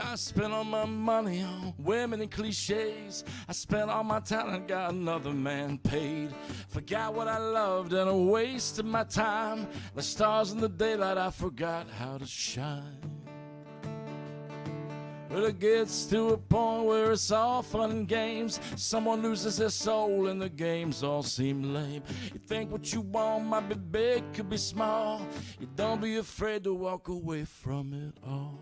I spent all my money on women and cliches. I spent all my talent, got another man paid. Forgot what I loved and I wasted my time. The stars in the daylight, I forgot how to shine. But it gets to a point where it's all fun and games. Someone loses their soul and the games all seem lame. You think what you want might be big, could be small. You don't be afraid to walk away from it all.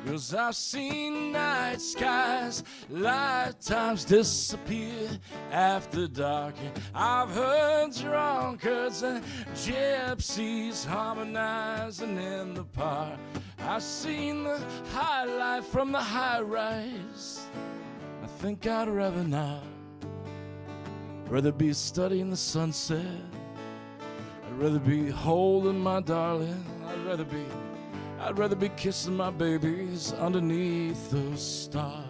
'Cause I've seen night skies, lifetimes disappear after dark. I've heard drunkards and gypsies harmonizing in the park. I've seen the high life from the high rise. I think I'd rather not. Rather be studying the sunset. I'd rather be holding my darling. I'd rather be kissing my babies underneath the stars.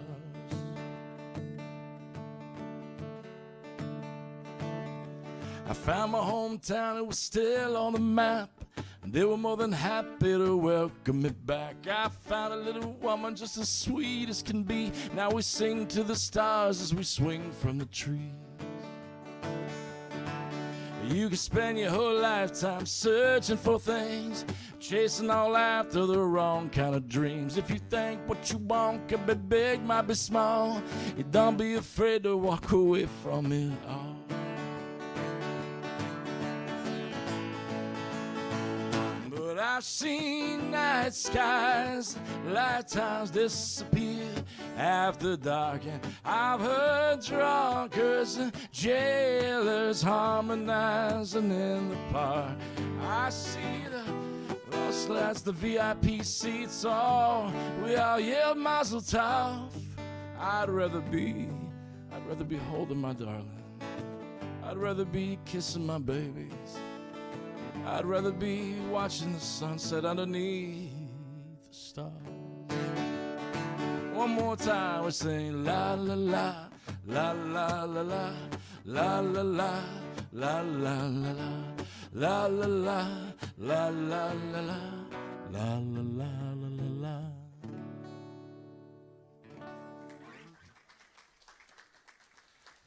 I found my hometown, it was still on the map, and they were more than happy to welcome me back. I found a little woman just as sweet as can be. Now we sing to the stars as we swing from the trees. You can spend your whole lifetime searching for things, chasing all after the wrong kind of dreams. If you think what you want could be big, might be small, you don't be afraid to walk away from it all. But I've seen night skies, lifetimes disappear after dark, and I've heard drunkards and jailers harmonizing in the park. I see the lost lads, the VIP seats, all we all yell Mazel Tov. I'd rather be holding my darling. I'd rather be kissing my babies. I'd rather be watching the sunset underneath the stars. One more time, we sing la la la, la la la la, la la la, la la la la, la la la, la la la la, la la la la.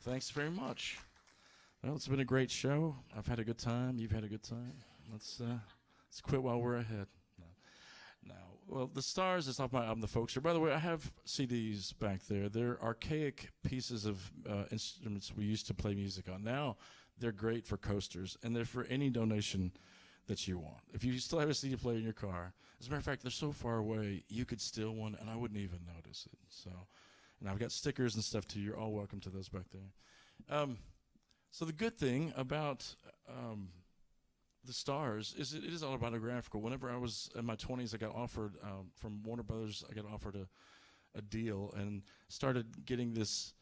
Thanks very much. Well, it's been a great show. I've had a good time. You've had a good time. Let's quit while we're ahead. No. Well, the Stars is off my album, The Folkster. By the way, I have CDs back there. They're archaic pieces of instruments we used to play music on. Now they're great for coasters, and they're for any donation that you want. If you still have a CD player in your car, as a matter of fact, they're so far away, you could steal one, and I wouldn't even notice it. So, and I've got stickers and stuff, too. You're all welcome to those back there. So the good thing about the Stars is it is autobiographical. Whenever I was in my 20s, I got offered from Warner Brothers. I got offered a deal and started getting this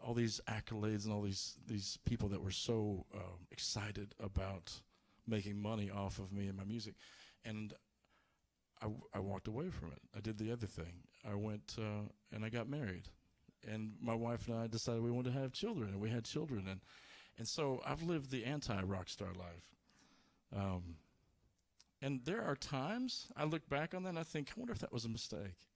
all these accolades and all these people that were so excited about making money off of me and my music, and I walked away from it. I did the other thing. I went and I got married. And my wife and I decided we wanted to have children, and we had children. And so I've lived the anti-rock star life. And there are times I look back on that and I think, I wonder if that was a mistake.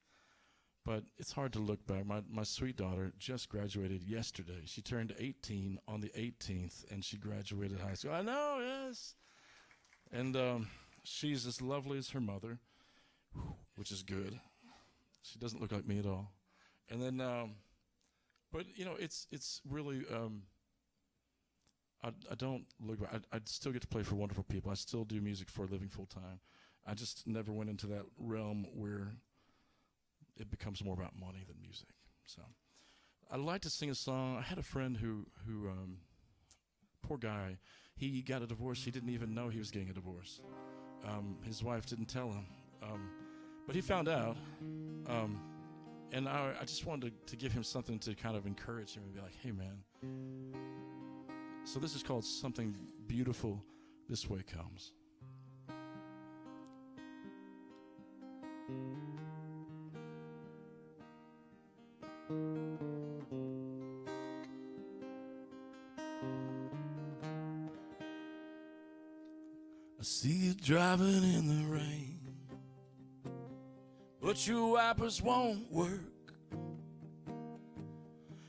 But it's hard to look back. My sweet daughter just graduated yesterday. She turned 18 on the 18th, and she graduated high school. I know, yes. And she's as lovely as her mother, which is good. She doesn't look like me at all. And then... but, you know, it's really, I don't look back. I still get to play for wonderful people. I still do music for a living full time. I just never went into that realm where it becomes more about money than music. So I like to sing a song. I had a friend who poor guy, he got a divorce. He didn't even know he was getting a divorce. His wife didn't tell him. But he found out. And I just wanted to give him something to kind of encourage him and be like, hey, man. So this is called Something Beautiful This Way Comes. See you driving in the rain, but your wipers won't work.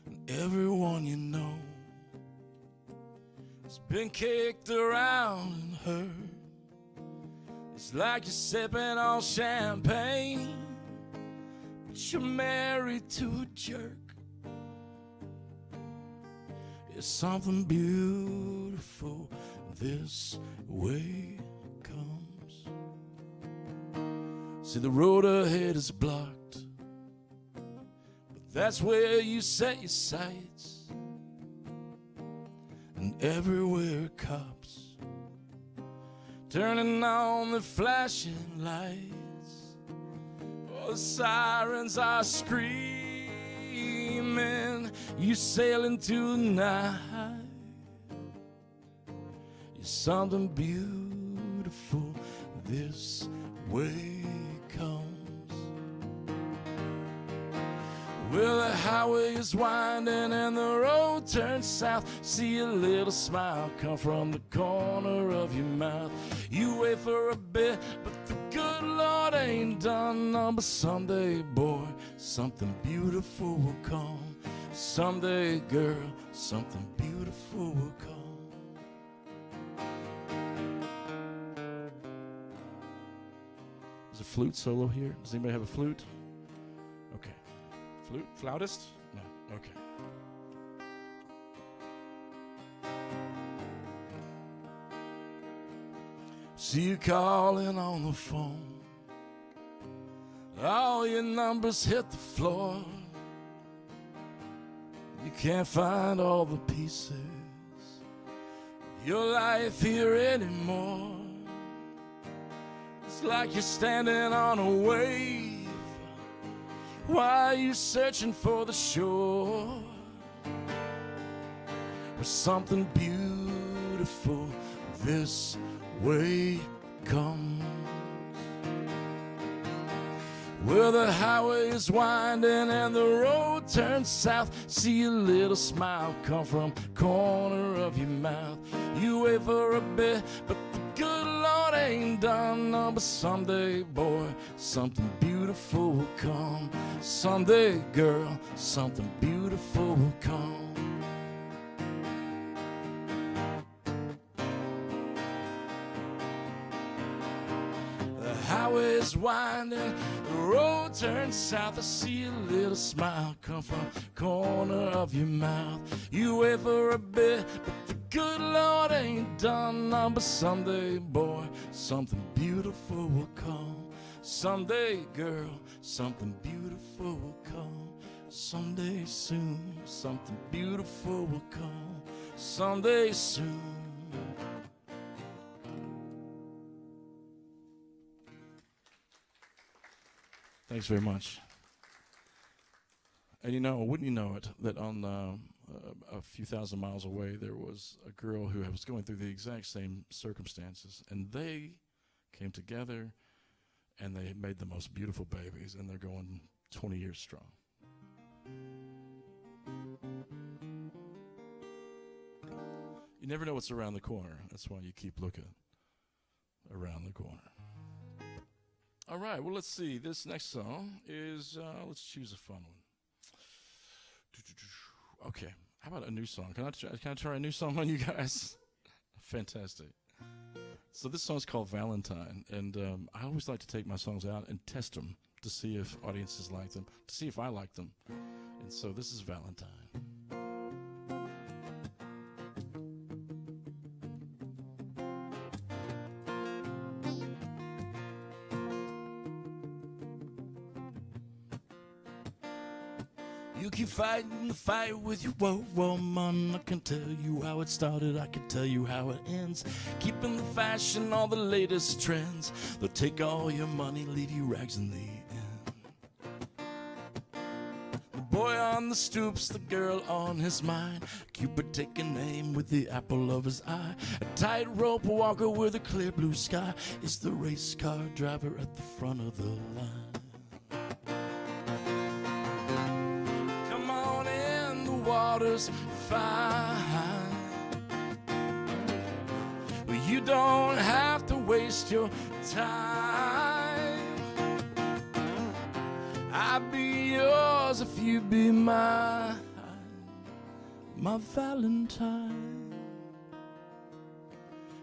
And everyone you know has been kicked around and hurt. It's like you're sipping on champagne, but you're married to a jerk. It's something beautiful this way comes. See, the road ahead is blocked, but that's where you set your sights. And everywhere cops turning on the flashing lights. Oh, the sirens are screaming, you sail into the night. You're something beautiful this way comes. Well, the highway is winding and the road turns south. See a little smile come from the corner of your mouth. You wait for a bit, but the good Lord ain't done none. But someday, boy, something beautiful will come. Someday, girl, something beautiful will come. There's a flute solo here. Does anybody have a flute? Okay. Flute? Flautist? No. Okay. See you calling on the phone. All your numbers hit the floor. You can't find all the pieces of your life here anymore. It's like you're standing on a wave while you're searching for the shore, where something beautiful this way comes. Where the highway is winding and the road turns south. See a little smile come from the corner of your mouth. You wait for a bit, but the good Lord ain't done none. But someday, boy, something beautiful will come. Someday, girl, something beautiful will come. The highway is winding, the road turns south. I see a little smile come from the corner of your mouth. You wait for a bit, but the good Lord ain't done none. But someday, boy, something beautiful will come. Someday, girl, something beautiful will come. Someday soon, something beautiful will come. Someday soon. Thanks very much. And you know, wouldn't you know it, that on a few thousand miles away there was a girl who was going through the exact same circumstances, and they came together and they made the most beautiful babies, and they're going 20 years strong. You never know what's around the corner. That's why you keep looking around the corner. All right, well, let's see. This next song is, let's choose a fun one. Okay, how about a new song? Can I try a new song on you guys? Fantastic. So this song's called Valentine, and I always like to take my songs out and test them to see if audiences like them, to see if I like them. And so this is Valentine. You keep fighting the fight with your woman. I can tell you how it started, I can tell you how it ends. Keeping the fashion, all the latest trends. They'll take all your money, leave you rags in the end. The boy on the stoops, the girl on his mind. Cupid taking aim with the apple of his eye. A tightrope walker with a clear blue sky. It's the race car driver at the front of the line. Water's fine. Well, you don't have to waste your time. I'd be yours if you'd be my Valentine.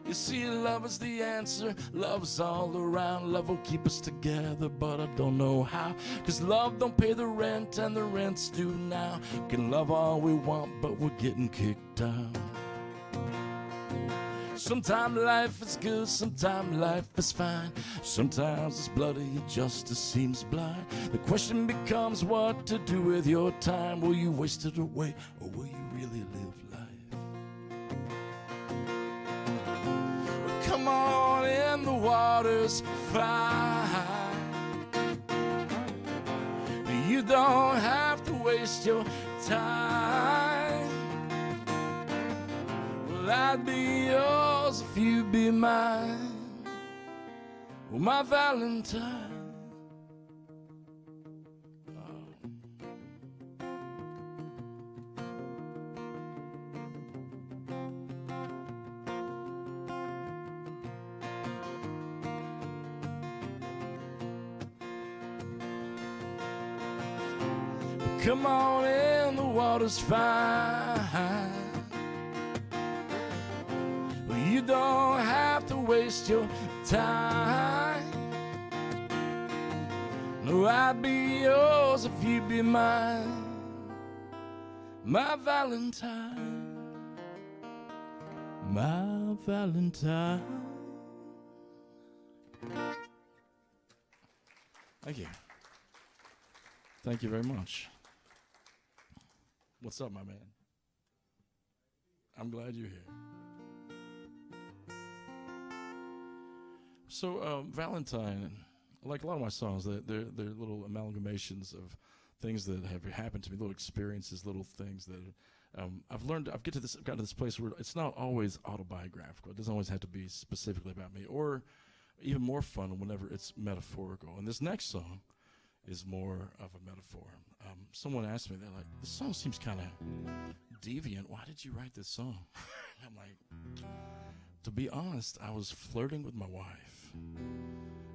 You see, love is the answer, love's all around. Love will keep us together, but I don't know how. 'Cause love don't pay the rent, and the rent's due now. We can love all we want, but we're getting kicked out. Sometimes life is good, sometimes life is fine. Sometimes it's bloody, justice seems blind. The question becomes what to do with your time. Will you waste it away, or will you really live life? Well, come on in, the water's fine. You don't have to waste your time. Well, I'd be yours if you'd be mine. Well, my Valentine. Come on in, the water's fine. Well, you don't have to waste your time. No, I'd be yours if you'd be mine. My Valentine. My Valentine. Thank you. Thank you very much. What's up, my man? I'm glad you're here. So, Valentine, like a lot of my songs, they're little amalgamations of things that have happened to me, little experiences, little things that I've learned. I've gotten to this place where it's not always autobiographical. It doesn't always have to be specifically about me, or even more fun whenever it's metaphorical. And this next song is more of a metaphor. Someone asked me, they're like, this song seems kind of deviant. Why did you write this song? I'm like, to be honest, I was flirting with my wife.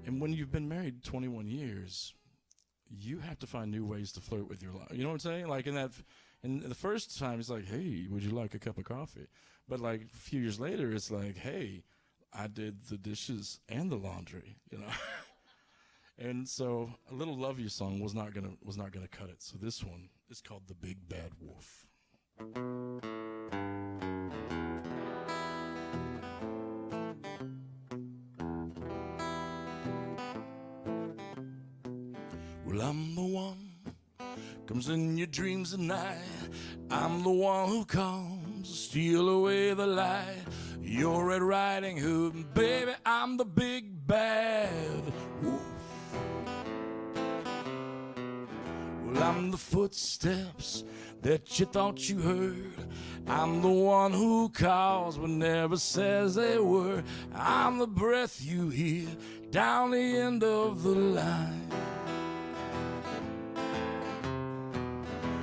And when you've been married 21 years, you have to find new ways to flirt with your life. You know what I'm saying? Like in the first time, it's like, hey, would you like a cup of coffee? But like a few years later, it's like, hey, I did the dishes and the laundry, you know? And so a little love you song was not gonna cut it. So this one is called The Big Bad Wolf. Well, I'm the one comes in your dreams at night. I'm the one who comes to steal away the light. You're Red Riding Hood, and baby, I'm the big bad wolf. Well, I'm the footsteps that you thought you heard. I'm the one who calls but never says a word. I'm the breath you hear down the end of the line.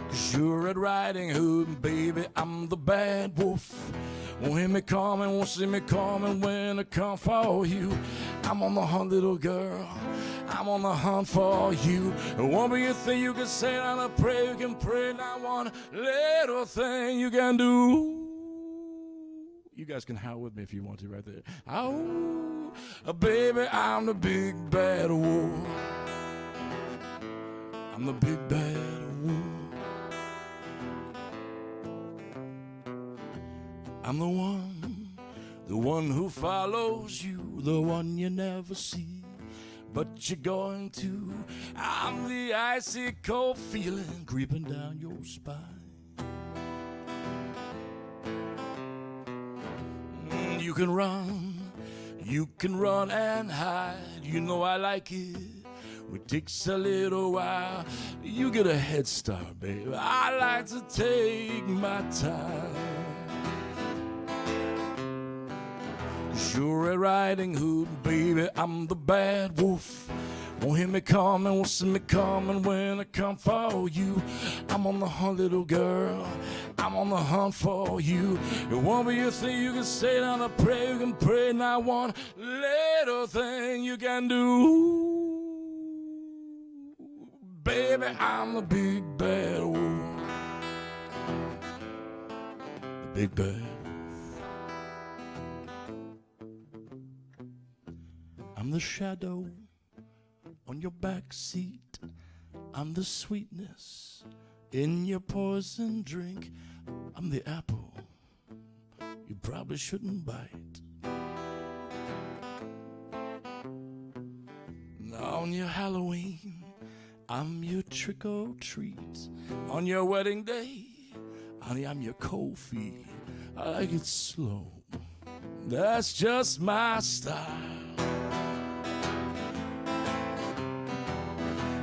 'Cause you're Red Riding Hood, baby, I'm the bad wolf. Won't hear me coming, won't see me coming when I come for you. I'm on the hunt, little girl. I'm on the hunt for you. It won't be a thing you can say, not a prayer you can pray, not one little thing you can do. You guys can howl with me if you want to right there. Oh, baby, I'm the big bad wolf. I'm the big bad wolf. I'm the one who follows you, the one you never see, but you're going to. I'm the icy cold feeling creeping down your spine. You can run and hide. You know I like it. It takes a little while. You get a head start, baby. I like to take my time. You're Red Riding Hood, baby, I'm the bad wolf. Won't hear me coming, won't see me coming when I come for you. I'm on the hunt, little girl. I'm on the hunt for you. It won't be a thing you can say down a prayer. You can pray, not one little thing you can do. Baby, I'm the big bad wolf. The big bad wolf. I'm the shadow on your back seat. I'm the sweetness in your poison drink. I'm the apple you probably shouldn't bite. On your Halloween, I'm your trick or treat. On your wedding day, honey, I'm your cold feet. I like it slow. That's just my style.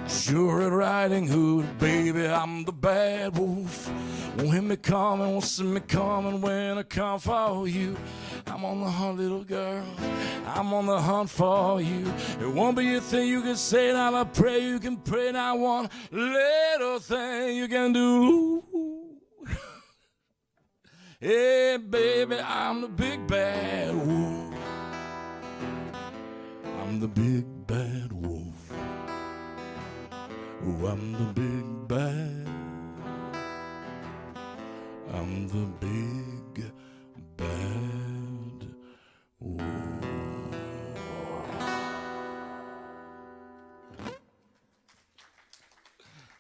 Sure at Riding Hood, baby, I'm the bad wolf. Won't hear me coming, won't see me coming when I come for you. I'm on the hunt, little girl. I'm on the hunt for you. It won't be a thing you can say, not a prayer you can pray, not one little thing you can do. Hey, baby, I'm the big bad wolf. I'm the big bad wolf. Oh, I'm the big bad. I'm the big bad wolf.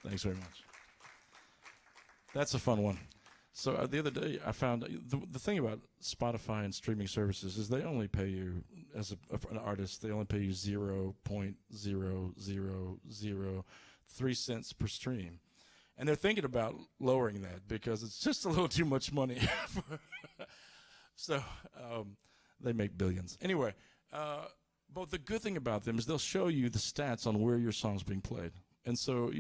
Thanks very much. That's a fun one. So the other day I found the thing about Spotify and streaming services is they only pay you, as an artist, they only pay you 0.0003 cents per stream. And they're thinking about lowering that because it's just a little too much money. So they make billions. Anyway, but the good thing about them is they'll show you the stats on where your song's being played. And so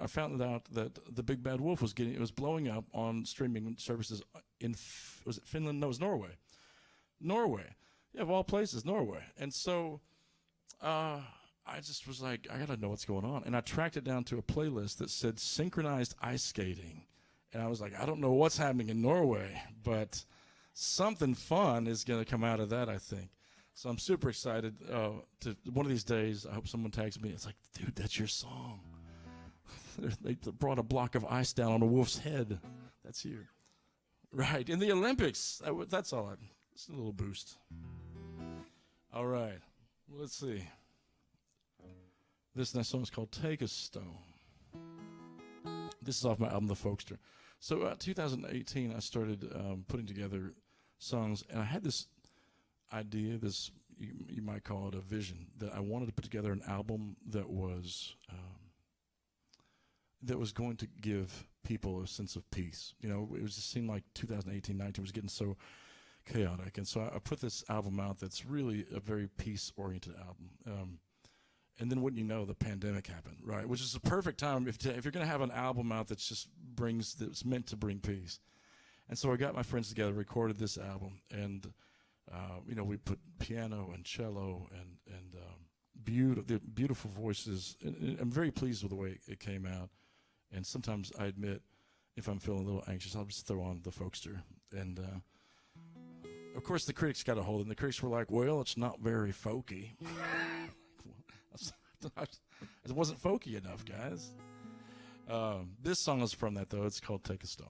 I found out that the Big Bad Wolf was blowing up on streaming services in, was it Finland? No, it was Norway. Norway. Yeah, of all places, Norway. And so I just was like, I got to know what's going on. And I tracked it down to a playlist that said synchronized ice skating. And I was like, I don't know what's happening in Norway, but something fun is going to come out of that, I think. So I'm super excited to one of these days. I hope someone tags me. It's like, dude, that's your song. They brought a block of ice down on a wolf's head. That's you. Right. In the Olympics. That's all. It's a little boost. All right. Let's see. This next song is called Take a Stone. This is off my album, The Folkster. So 2018, I started putting together songs, and I had this idea, you might call it a vision, that I wanted to put together an album that was going to give people a sense of peace. You know, it just seemed like 2018, 19 was getting so chaotic, and so I put this album out that's really a very peace-oriented album. And then wouldn't you know, the pandemic happened, right? Which is the perfect time if you're going to have an album out that's meant to bring peace. And so I got my friends together, recorded this album, and we put piano and cello and beautiful voices. And I'm very pleased with the way it came out. And sometimes I admit, if I'm feeling a little anxious, I'll just throw on the Folkster. And of course, the critics got a hold of it. And the critics were like, "Well, it's not very folky." It wasn't folky enough, guys. This song is from that, though. It's called Take a Stone.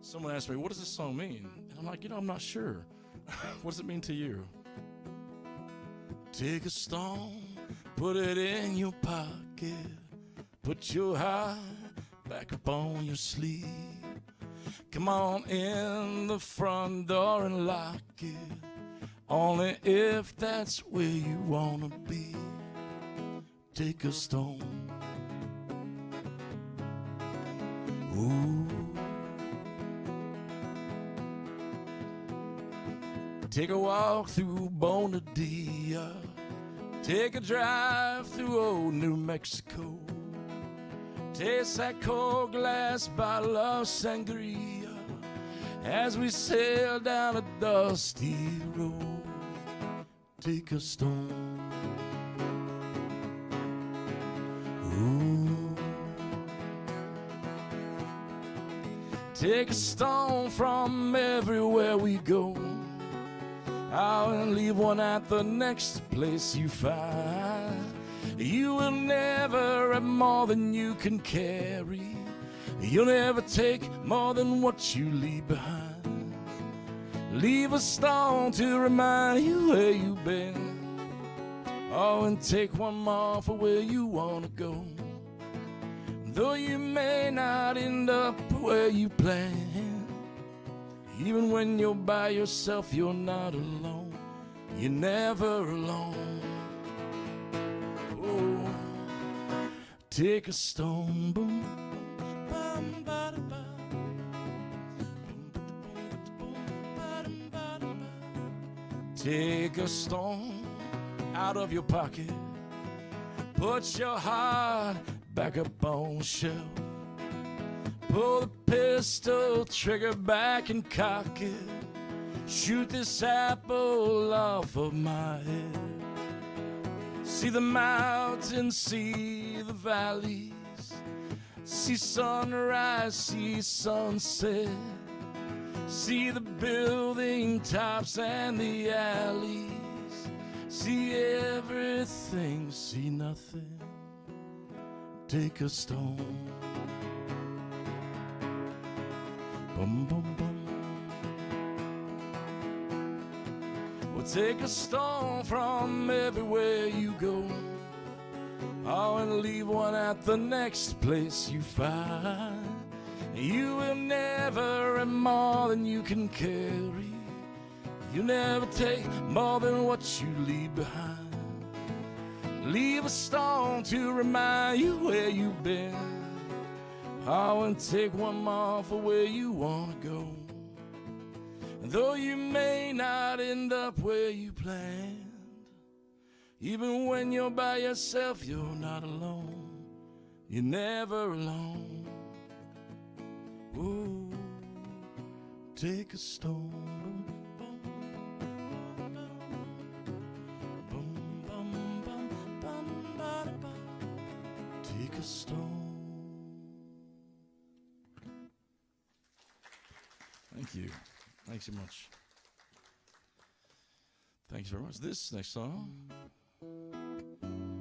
Someone asked me, what does this song mean? And I'm like, I'm not sure. What does it mean to you? Take a stone, put it in your pocket, put your heart back up on your sleeve. Come on in the front door and lock it, only if that's where you wanna be. Take a stone. Ooh. Take a walk through Bonadilla. Take a drive through old New Mexico. Taste that cold glass bottle of sangria as we sail down a dusty road. take a stone. Ooh. Take a stone from everywhere we go, out and leave one at the next place you find. You will never have more than you can carry. You'll never take more than what you leave behind. Leave a stone to remind you where you've been. Oh, and take one more for where you want to go. Though you may not end up where you planned, even when you're by yourself, you're not alone. You're never alone. Oh, take a stone, boom. Take a stone out of your pocket, put your heart back up on the shelf, pull the pistol trigger back and cock it, shoot this apple off of my head. See the mountains, see the valleys, see sunrise, see sunset, see the building tops and the alleys, see everything, see nothing. Take a stone. Bum, bum, bum. Well, take a stone from everywhere you go, oh, and leave one at the next place you find. You will never have more than you can carry. You never take more than what you leave behind. Leave a stone to remind you where you've been. Oh, and take one more for where you want to go. And though you may not end up where you planned, even when you're by yourself, you're not alone. You're never alone. Ooh, take a stone. Take a stone. Thank you. Thanks so much. Thanks very much. This next song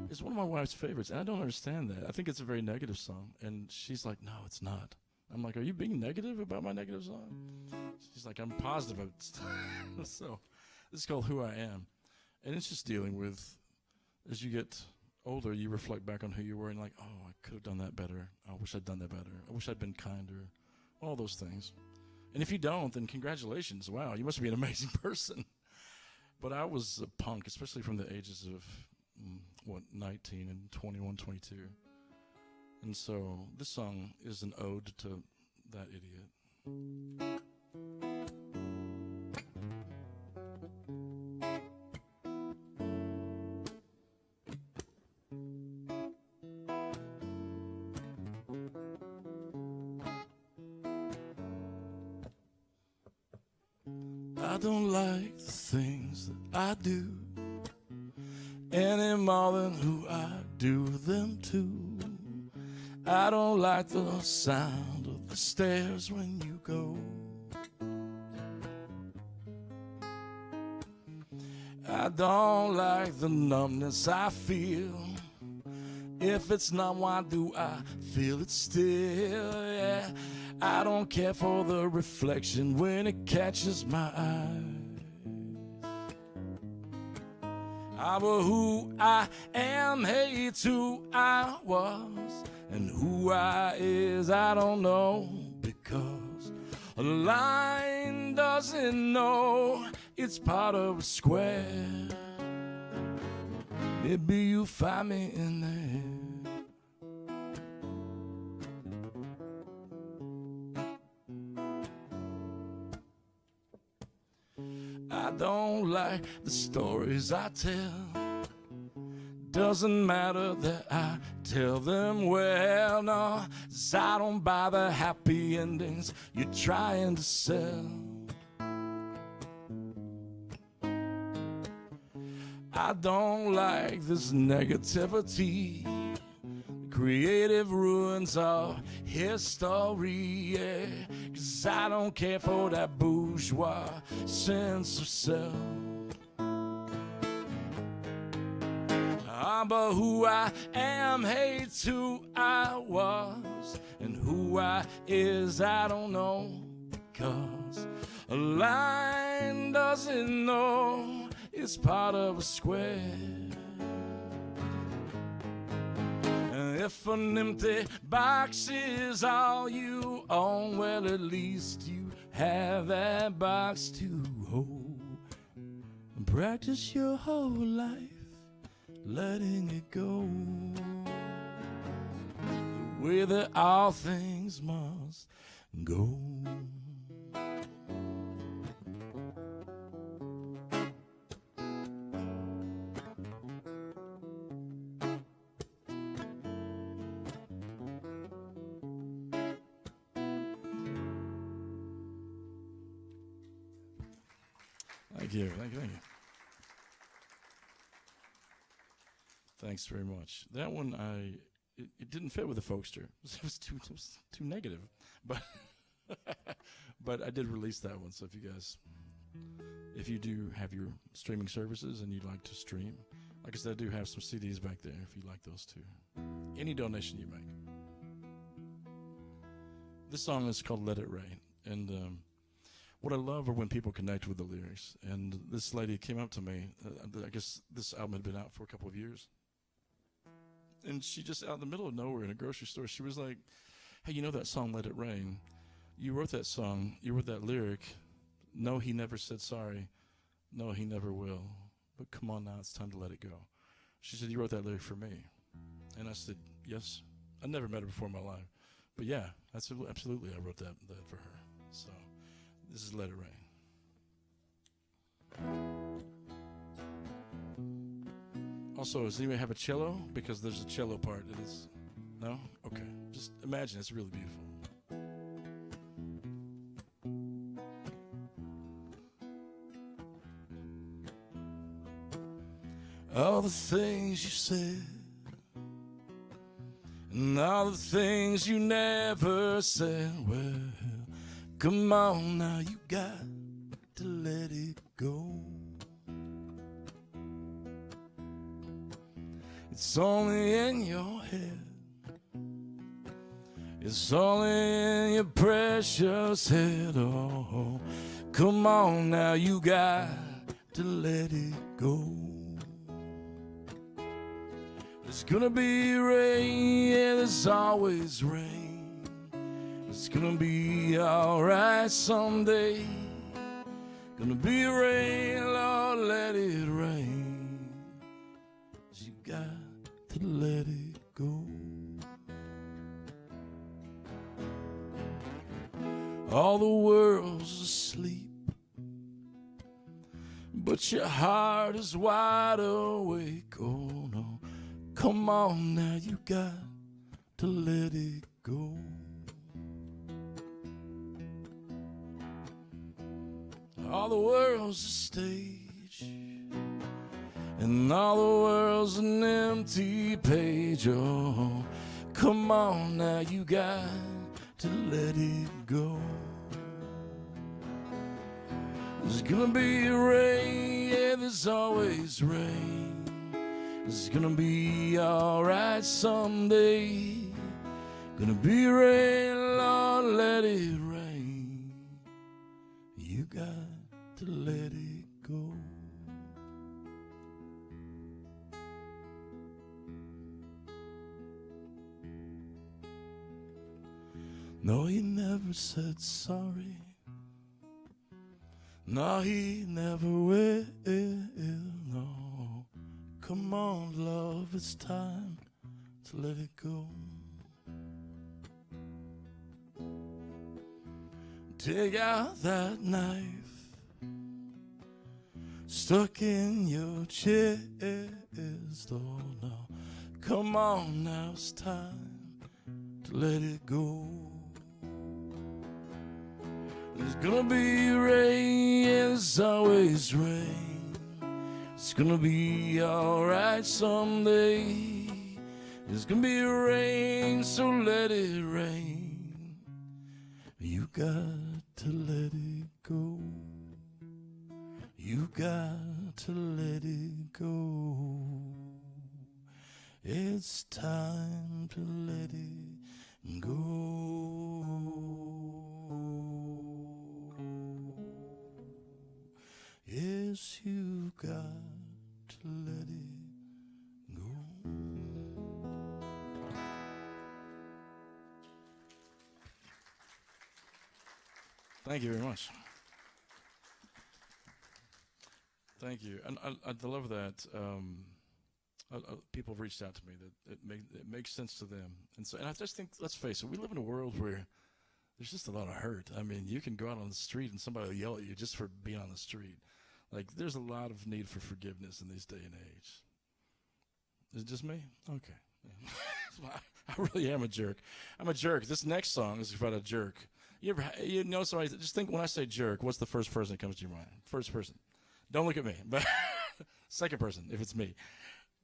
is one of my wife's favorites, and I don't understand that. I think it's a very negative song, and she's like, no, it's not. I'm like, are you being negative about my negative song? She's like, I'm positive about it. So this is called Who I Am, and it's just dealing with, as you get older, you reflect back on who you were and like, oh, I could have done that better. I wish I'd done that better. I wish I'd been kinder. All those things. And if you don't, then congratulations. Wow, you must be an amazing person. But I was a punk, especially from the ages of, 19 and 21, 22. And so this song is an ode to that idiot. I don't like the things that I do any more than who I do them to. I don't like the sound of the stairs when you go. I don't like the numbness I feel. If it's not, why do I feel it still? Yeah, I don't care for the reflection when it catches my eye. But who I am hates who I was, and who I is I don't know, because a line doesn't know it's part of a square. Maybe you find me in there. I don't like the stories I tell. Doesn't matter that I tell them well, no, 'cause I don't buy the happy endings you're trying to sell. I don't like this negativity. Creative ruins of history, yeah. 'Cause I don't care for that bourgeois sense of self. But who I am hates who I was, and who I is I don't know. 'Cause a line doesn't know it's part of a square. If an empty box is all you own, well, at least you have that box to hold. And practice your whole life letting it go, the way that all things must go. Thank you. Thanks very much. That one, it didn't fit with the folkster. It was too negative, but but I did release that one. So if you do have your streaming services and you'd like to stream, like I said, I do have some CDs back there if you'd like those too. Any donation you make. This song is called "Let It Rain," and what I love are when people connect with the lyrics. And this lady came up to me. I guess this album had been out for a couple of years. And she just out in the middle of nowhere in a grocery store, she was like, hey, you know that song, Let It Rain? You wrote that song. You wrote that lyric. No, he never said sorry. No, he never will. But come on now, it's time to let it go. She said, you wrote that lyric for me. And I said, yes. I never met her before in my life. But yeah, absolutely I wrote that for her. So this is Let It Rain. Also, does anybody have a cello? Because there's a cello part. It is. No? Okay. Just imagine it's really beautiful. All the things you said, and all the things you never said. Well, come on now, you got to let it go. It's only in your head. It's only in your precious head. Oh, come on now, you got to let it go. There's gonna be rain, yeah, there's always rain. It's gonna be alright someday. Gonna be rain, Lord, let it rain. You got to let it go. All the world's asleep, but your heart is wide awake. Oh no, come on now, you got to let it go. All the world's a stage, and all the world's an empty page. Oh, come on now, you got to let it go. There's gonna be rain, yeah, there's always rain. It's gonna be alright someday. Gonna be rain, Lord, let it rain. You got to let it go. No, he never said sorry. No, he never will. No, come on, love, it's time to let it go. Take out that knife stuck in your chest. Oh no, come on now, it's time to let it go. There's gonna be rain, yeah, there's always rain. It's gonna be alright someday. It's gonna be rain, so let it rain. You got to let it go. You got to let it go. It's time to let it go. Yes, you got to let it go. Thank you very much. Thank you, and I love that. People have reached out to me that it makes sense to them, and I just think, let's face it, we live in a world where there's just a lot of hurt. I mean, you can go out on the street and somebody will yell at you just for being on the street. Like, there's a lot of need for forgiveness in this day and age. Is it just me? Okay. Yeah. I really am a jerk. I'm a jerk. This next song is about a jerk. You know somebody, just think, when I say jerk, what's the first person that comes to your mind? First person. Don't look at me, but second person, if it's me.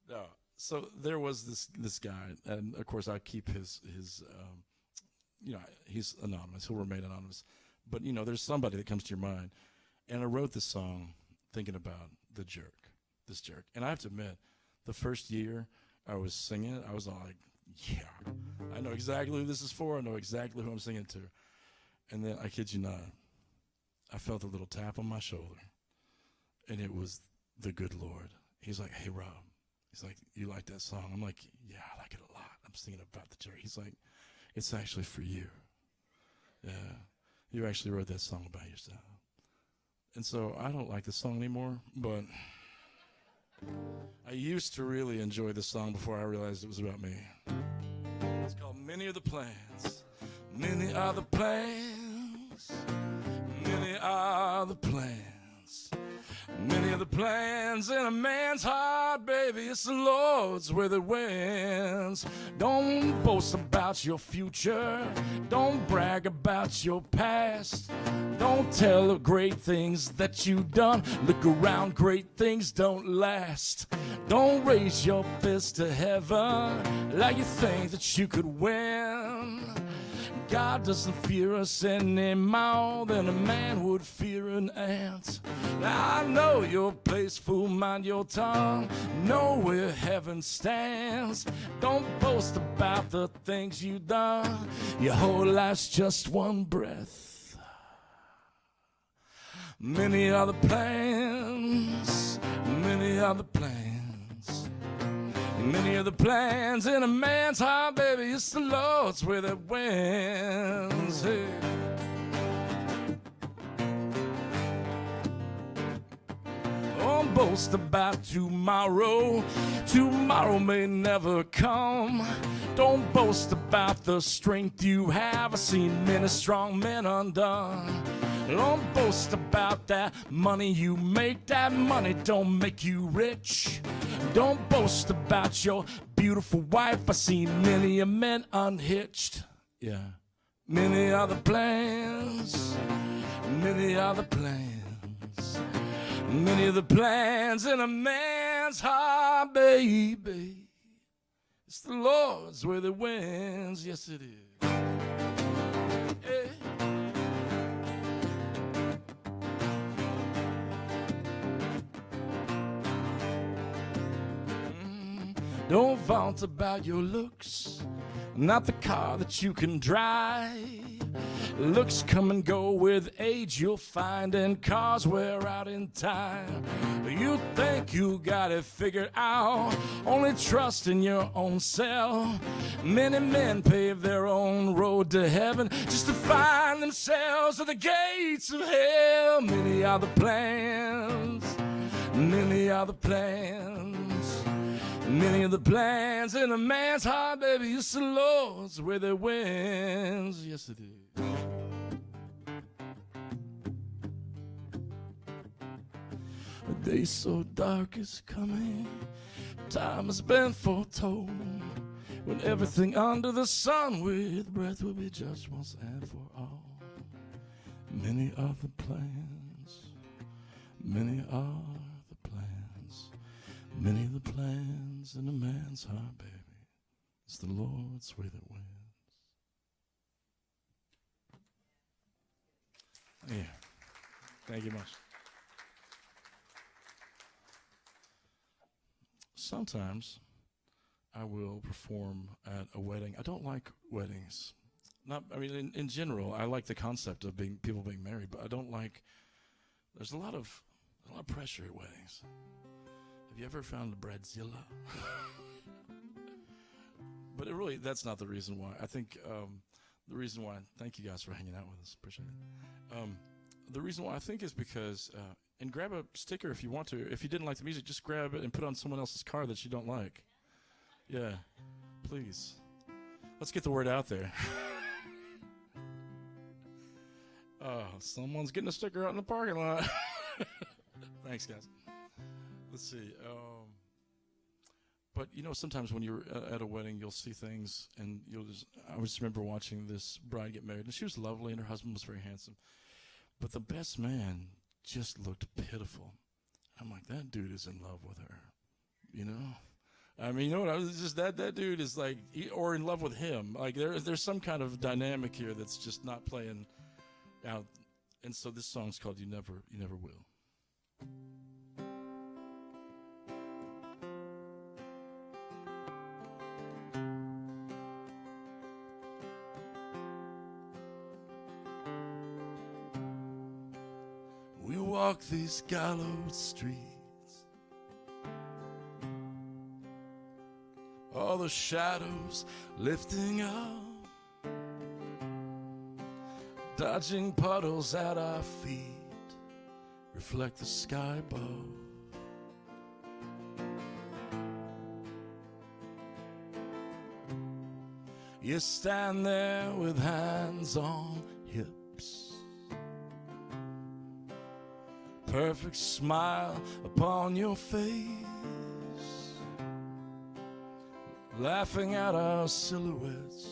No. So there was this guy, and of course I keep his he's anonymous. He'll remain anonymous. But, there's somebody that comes to your mind. And I wrote this song thinking about this jerk. And I have to admit, the first year I was singing it, I was all like, yeah, I know exactly who this is for. I know exactly who I'm singing to. And then, I kid you not, I felt a little tap on my shoulder. And it was the good Lord. He's like, hey, Rob. He's like, you like that song? I'm like, yeah, I like it a lot. I'm singing about the jerk. He's like, it's actually for you. Yeah, you actually wrote that song about yourself. And so I don't like the song anymore, but I used to really enjoy the song before I realized it was about me. It's called Many Are the Plans. Many are the plans. Many are the plans. Many are the plans in a man's heart, baby. It's the Lord's where it wins. Don't boast about your future. Don't brag about your past. Don't tell of great things that you've done. Look around, great things don't last. Don't raise your fist to heaven like you think that you could win. God doesn't fear us any more than a man would fear an ant. Now I know your place, fool, mind your tongue. Know where heaven stands. Don't boast about the things you've done. Your whole life's just one breath. Many are the plans. Many are the plans. Many are the plans in a man's heart, baby. It's the Lord's where that wins. Hey. Don't boast about tomorrow. Tomorrow may never come. Don't boast about the strength you have. I've seen many strong men undone. Don't boast about that money you make. That money don't make you rich. Don't boast about your beautiful wife. I've seen many a man unhitched. Yeah. Many are the plans. Many are the plans. Many are the plans in a man's heart, baby. It's the Lord's where the wins. Yes, it is. Hey. Don't vaunt about your looks, not the car that you can drive. Looks come and go with age, you'll find, and cars wear out in time. You think you got it figured out, only trust in your own self. Many men pave their own road to heaven just to find themselves at the gates of hell. Many are the plans, many are the plans. Many of the plans in a man's heart, baby, it's the Lord's where there wins. Yes, it is. A day so dark is coming, time has been foretold, when everything under the sun with breath will be judged once and for all. Many are the plans, many are the plans. Many are the plans in a man's heart, baby. It's the Lord's way that wins. Yeah. Thank you much. Sometimes I will perform at a wedding. I don't like weddings. In general, I like the concept of people being married, but I don't like. There's a lot of pressure at weddings. Have you ever found a bridezilla? But that's not the reason why. I think the reason why. Thank you guys for hanging out with us. Appreciate it. The reason why I think is because, and grab a sticker if you want to. If you didn't like the music, just grab it and put it on someone else's car that you don't like. Yeah, please. Let's get the word out there. Someone's getting a sticker out in the parking lot. Thanks, guys. Let's see. But sometimes when you're at a wedding, you'll see things, and I just remember watching this bride get married, and she was lovely, and her husband was very handsome. But the best man just looked pitiful. I'm like, that dude is in love with her, I mean, I was just that dude is like, or in love with him. Like there's some kind of dynamic here that's just not playing out. And so this song's called "You Never Will." We walk these gallows streets, all the shadows lifting up, dodging puddles at our feet, reflect the sky above. You stand there with hands on hips, perfect smile upon your face, laughing at our silhouettes,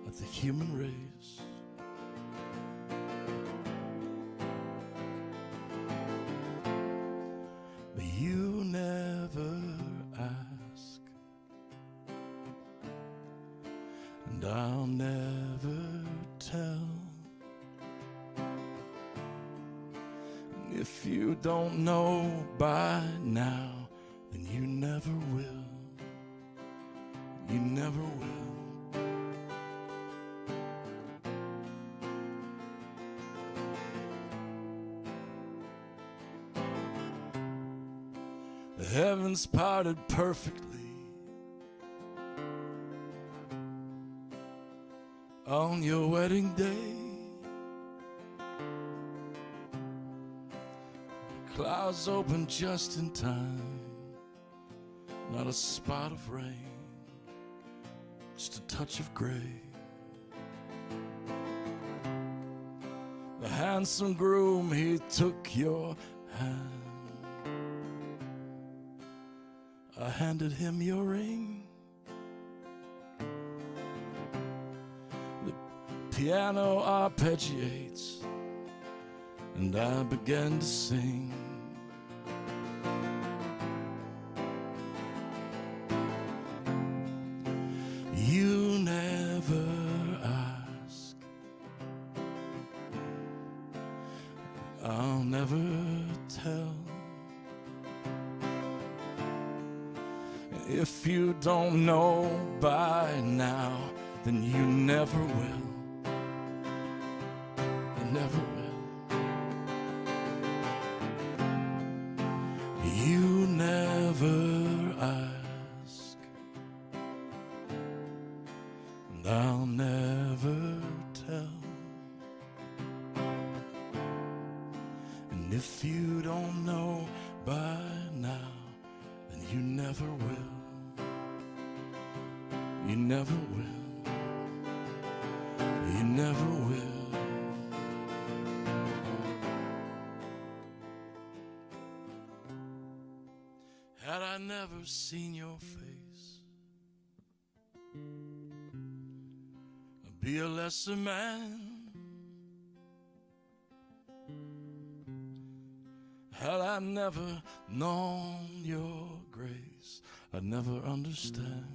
at the human race. But you never ask, and I'll never tell. And if you don't know by now, then you never will. You never will. The heavens parted perfectly on your wedding day. The clouds opened just in time, not a spot of rain, just a touch of gray. The handsome groom, he took your hand. I handed him your ring. The piano arpeggiates, and I began to sing. You never ask, I'll never tell. If you don't know by now, then you never will. You never will. You never ask, and I'll never tell. And if you don't know by now, then you never will. You never will. You never will. Had I never seen your face, I'd be a lesser man. Had I never known your grace, I'd never understand.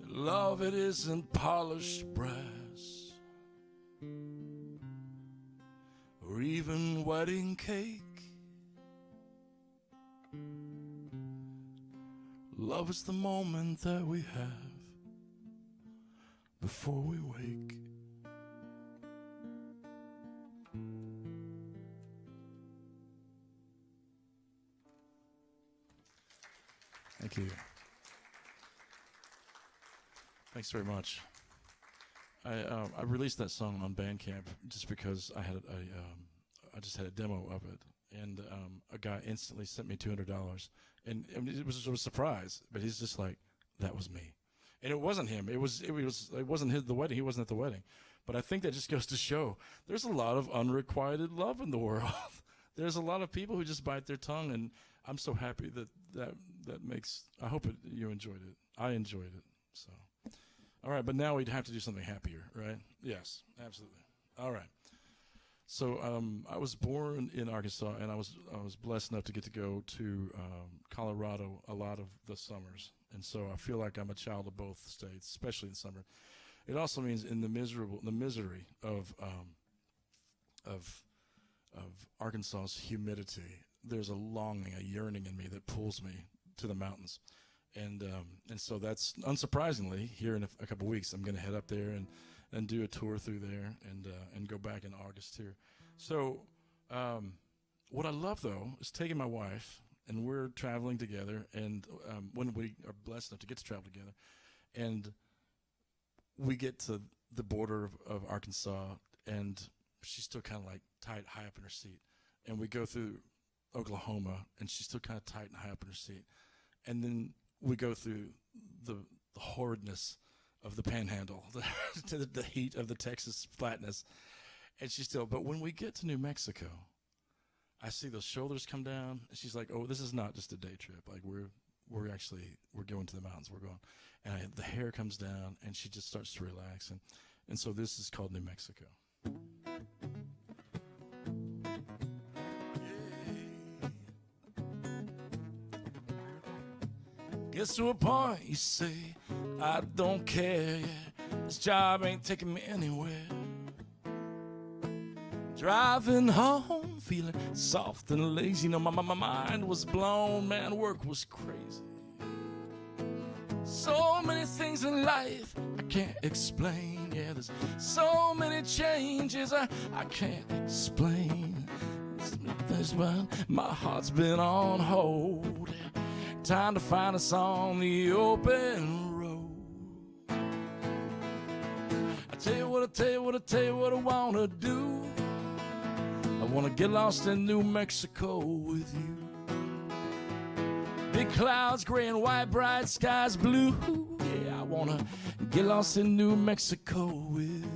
Love, it isn't polished brass or even wedding cake. Love is the moment that we have before we wake. Thank you. Thanks very much. I released that song on Bandcamp just because I just had a demo of it, and a guy instantly sent me $200, and it was a surprise. But he's just like, that was me, and it wasn't him. It wasn't the wedding. He wasn't at the wedding. But I think that just goes to show there's a lot of unrequited love in the world. There's a lot of people who just bite their tongue, and I'm so happy that makes. I hope you enjoyed it. I enjoyed it. So. All right, but now we'd have to do something happier, right? Yes, absolutely. All right. So I was born in Arkansas, and I was blessed enough to get to go to Colorado a lot of the summers, and so I feel like I'm a child of both states, especially in summer. It also means in the misery of Arkansas's humidity, there's a longing, a yearning in me that pulls me to the mountains. And so that's, unsurprisingly, here in a couple weeks, I'm going to head up there and do a tour through there and go back in August here. So what I love, though, is taking my wife, and we're traveling together, and when we are blessed enough to get to travel together, and we get to the border of Arkansas, and she's still kind of like tight, high up in her seat. And we go through Oklahoma, and she's still kind of tight and high up in her seat. And then we go through the horridness of the panhandle, the heat of the Texas flatness, and she's still. But when we get to New Mexico, I see those shoulders come down, and she's like, "Oh, this is not just a day trip. Like we're going to the mountains. We're going." And the hair comes down, and she just starts to relax, and so this is called New Mexico. Gets to a point you say, I don't care, yeah, this job ain't taking me anywhere. Driving home, feeling soft and lazy, my mind was blown, man, work was crazy. So many things in life I can't explain, yeah, there's so many changes I can't explain. That's why my heart's been on hold. Time to find us on the open road. I tell you what I wanna do. I wanna get lost in New Mexico with you. Big clouds, gray and white, bright skies, blue. Yeah, I wanna get lost in New Mexico with you.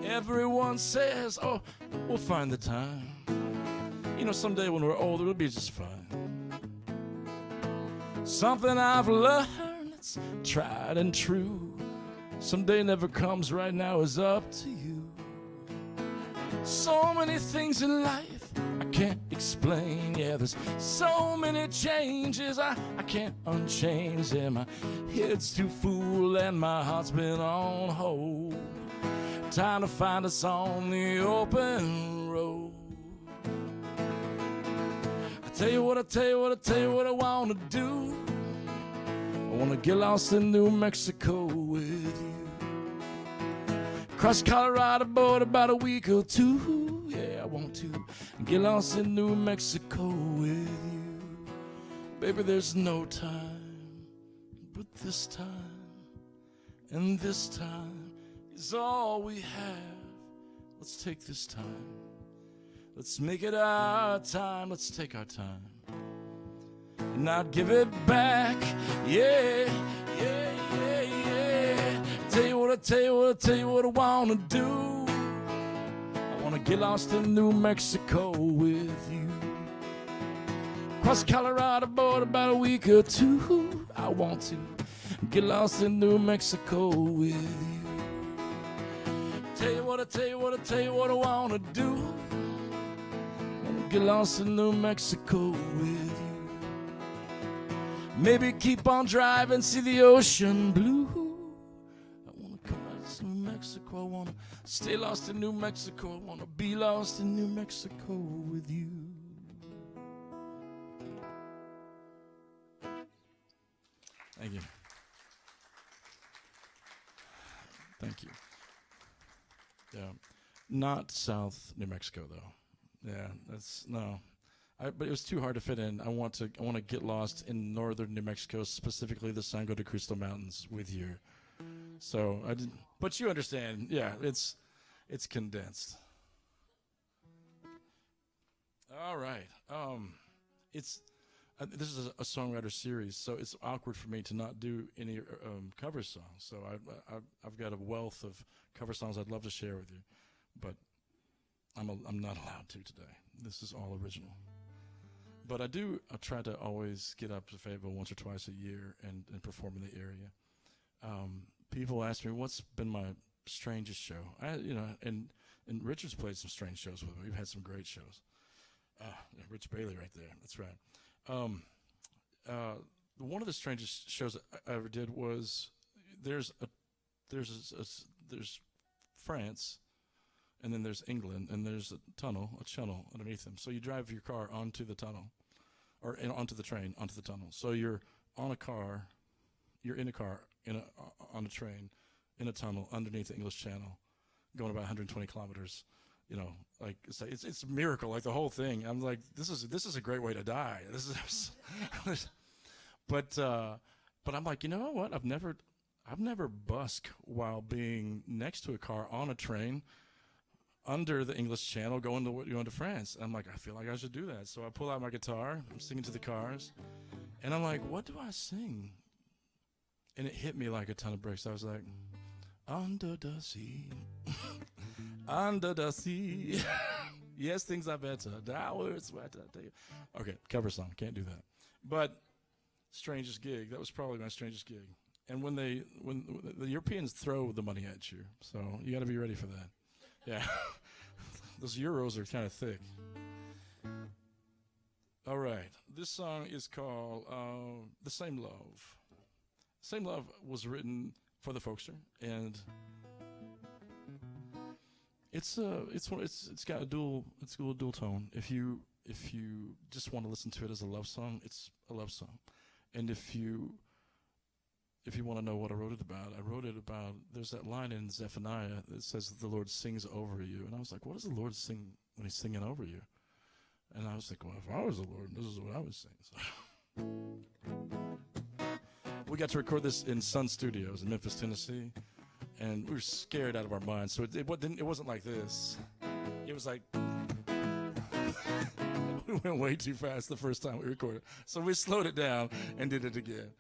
Everyone says, oh, we'll find the time. You know, someday when we're older, it'll be just fine. Something I've learned that's tried and true. Someday never comes, right now is up to you. So many things in life I can't explain. Yeah, there's so many changes I can't unchange. Yeah, my head's too full and my heart's been on hold. Time to find us on the open road. I tell you what I wanna do. I wanna get lost in New Mexico with you. Cross Colorado border about a week or two. Yeah, I want to get lost in New Mexico with you. Baby, there's no time but this time, and this time is all we have. Let's take this time. Let's make it our time. Let's take our time and not give it back. Yeah, yeah, yeah, yeah. Tell you what I wanna do. I wanna get lost in New Mexico with you. Cross the Colorado border about a week or two. I want to get lost in New Mexico with you. Tell you what I wanna do. Wanna get lost in New Mexico with you. Maybe keep on driving, see the ocean blue. I wanna come out to New Mexico. I wanna stay lost in New Mexico. I wanna be lost in New Mexico with you. Thank you. Thank you. Yeah, not South New Mexico though. Yeah, that's no. But it was too hard to fit in. I want to get lost in northern New Mexico, specifically the Sangre de Cristo Mountains with you. So I didn't. But you understand? Yeah, it's condensed. All right. It's. This is a songwriter series, so it's awkward for me to not do any cover songs. So I've got a wealth of cover songs I'd love to share with you, but I'm not allowed to today. This is all original. But I try to always get up to Fayetteville once or twice a year and perform in the area. People ask me what's been my strangest show. And Richard's played some strange shows with me. We've had some great shows. Rich Bailey right there. That's right. One of the strangest shows I ever did was there's France, and then there's England, and there's a channel underneath them. So you drive your car onto the tunnel, or onto the train, onto the tunnel. So you're in a car, on a train, in a tunnel underneath the English Channel, going about 120 kilometers. Like it's a miracle, like the whole thing. I'm like, this is a great way to die. This is, but I'm like, you know what? I've never busked while being next to a car on a train under the English Channel going to France. I'm like, I feel like I should do that. So I pull out my guitar. I'm singing to the cars, and I'm like, what do I sing? And it hit me like a ton of bricks. I was like, under the sea. Under the sea. Yes, things are better. Downwards. Okay, cover song. Can't do that. But strangest gig. That was probably my strangest gig. And when the Europeans throw the money at you, so you got to be ready for that. Yeah. Those euros are kind of thick. All right. This song is called The Same Love. Same Love was written for the folkster, and it's got a dual tone. If you just want to listen to it as a love song, it's a love song. And if you want to know what I wrote it about, there's that line in Zephaniah that says the Lord sings over you. And I was like, what does the Lord sing when he's singing over you? And I was like, well, if I was the Lord, this is what I would sing. So. We got to record this in Sun Studios in Memphis, Tennessee. And we were scared out of our minds. So it wasn't like this. It was like, we went way too fast the first time we recorded. So we slowed it down and did it again.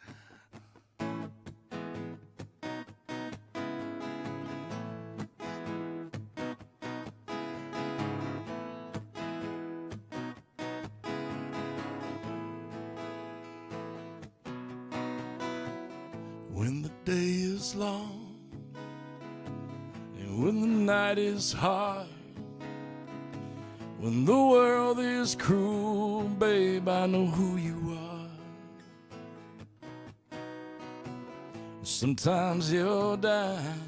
When the day is long and when the night is hard, when the world is cruel, babe, I know who you are. Sometimes you're down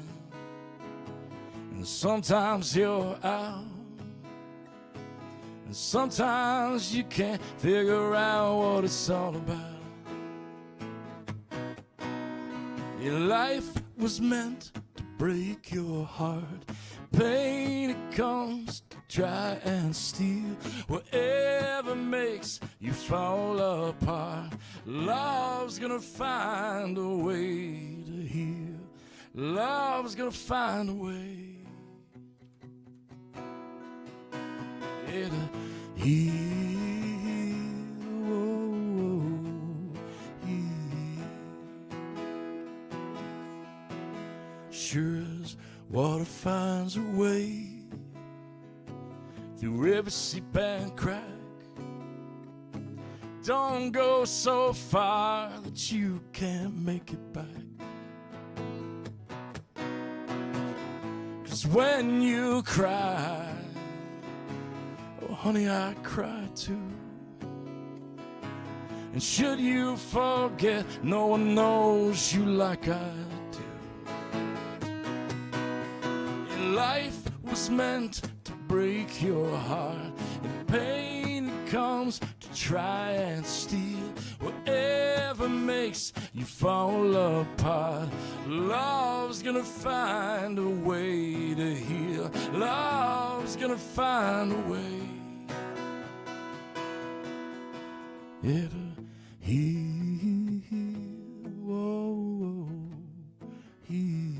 and sometimes you're out, and sometimes you can't figure out what it's all about. Your life was meant to break your heart. Pain, it comes to try and steal whatever makes you fall apart. Love's gonna find a way to heal. Love's gonna find a way, yeah, to heal. Sure as water finds a way, through every seep and crack. Don't go so far that you can't make it back. 'Cause when you cry, oh honey, I cry too. And should you forget, no one knows you like I do. Your life was meant to break your heart, and pain comes to try and steal whatever makes you fall apart. Love's gonna find a way to heal. Love's gonna find a way. It'll heal, whoa, heal.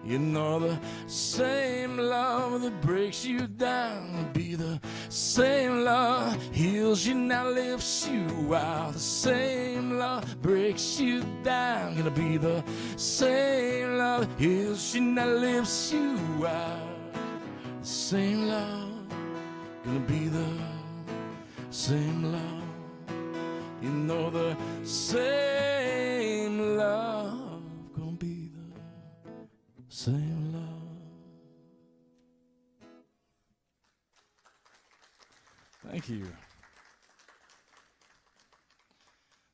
You know the same love that breaks you down will be the same love heals you, now lifts you out. The same love breaks you down, gonna be the same love heals you, now lifts you out. The same love gonna be the same love. You know the same love gonna be the same love. Thank you.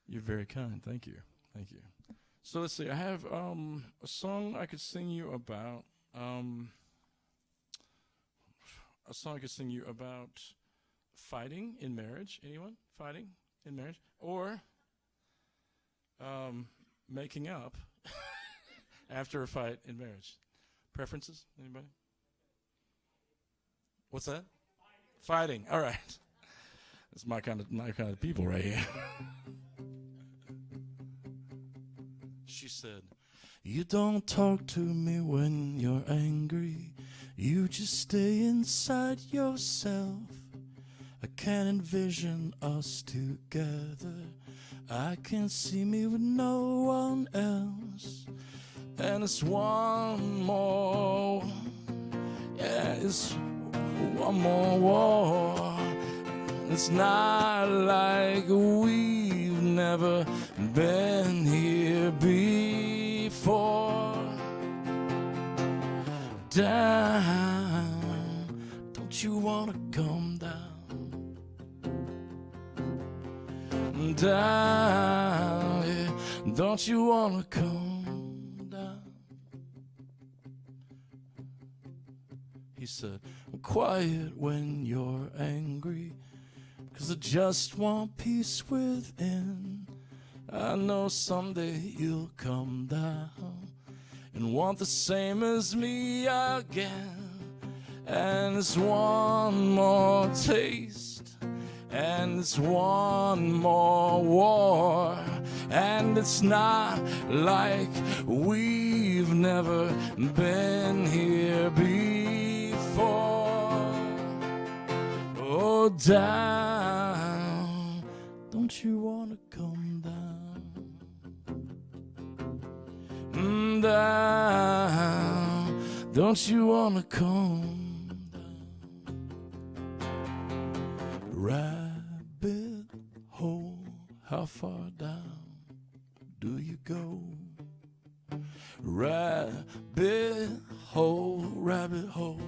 You're very kind. Thank you. Thank you. So let's see. I have a song I could sing you about. A song I could sing you about fighting in marriage. Anyone? Fighting in marriage? Or making up after a fight in marriage. Preferences? Anybody? What's that? Fighting. All right. That's my kind of people right here. She said, "You don't talk to me when you're angry. You just stay inside yourself. I can't envision us together. I can't see me with no one else. And it's one more, yeah, it's one more war. It's not like we've never been here before. Down, don't you wanna come down? Down, yeah, don't you wanna come down?" He said, "I'm quiet when you're angry, 'cause I just want peace within. I know someday you'll come down and want the same as me again. And it's one more taste, and it's one more war. And it's not like we've never been here before. Oh, down, don't you wanna come down? Down, don't you wanna come down? Rabbit hole, how far down do you go? Rabbit hole, rabbit hole.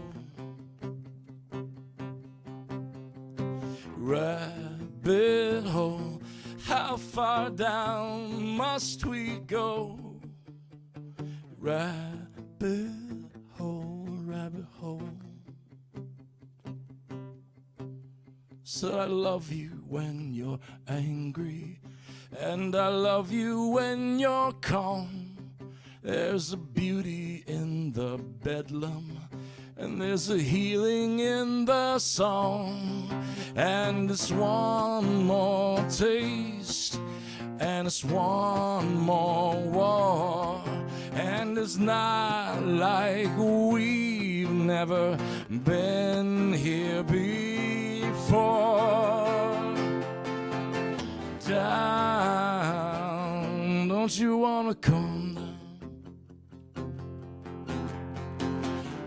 Rabbit hole, how far down must we go? Rabbit hole, rabbit hole. So I love you when you're angry, and I love you when you're calm. There's a beauty in the bedlam, and there's a healing in the song. And it's one more taste, and it's one more war. And it's not like we've never been here before. Down, don't you wanna come down?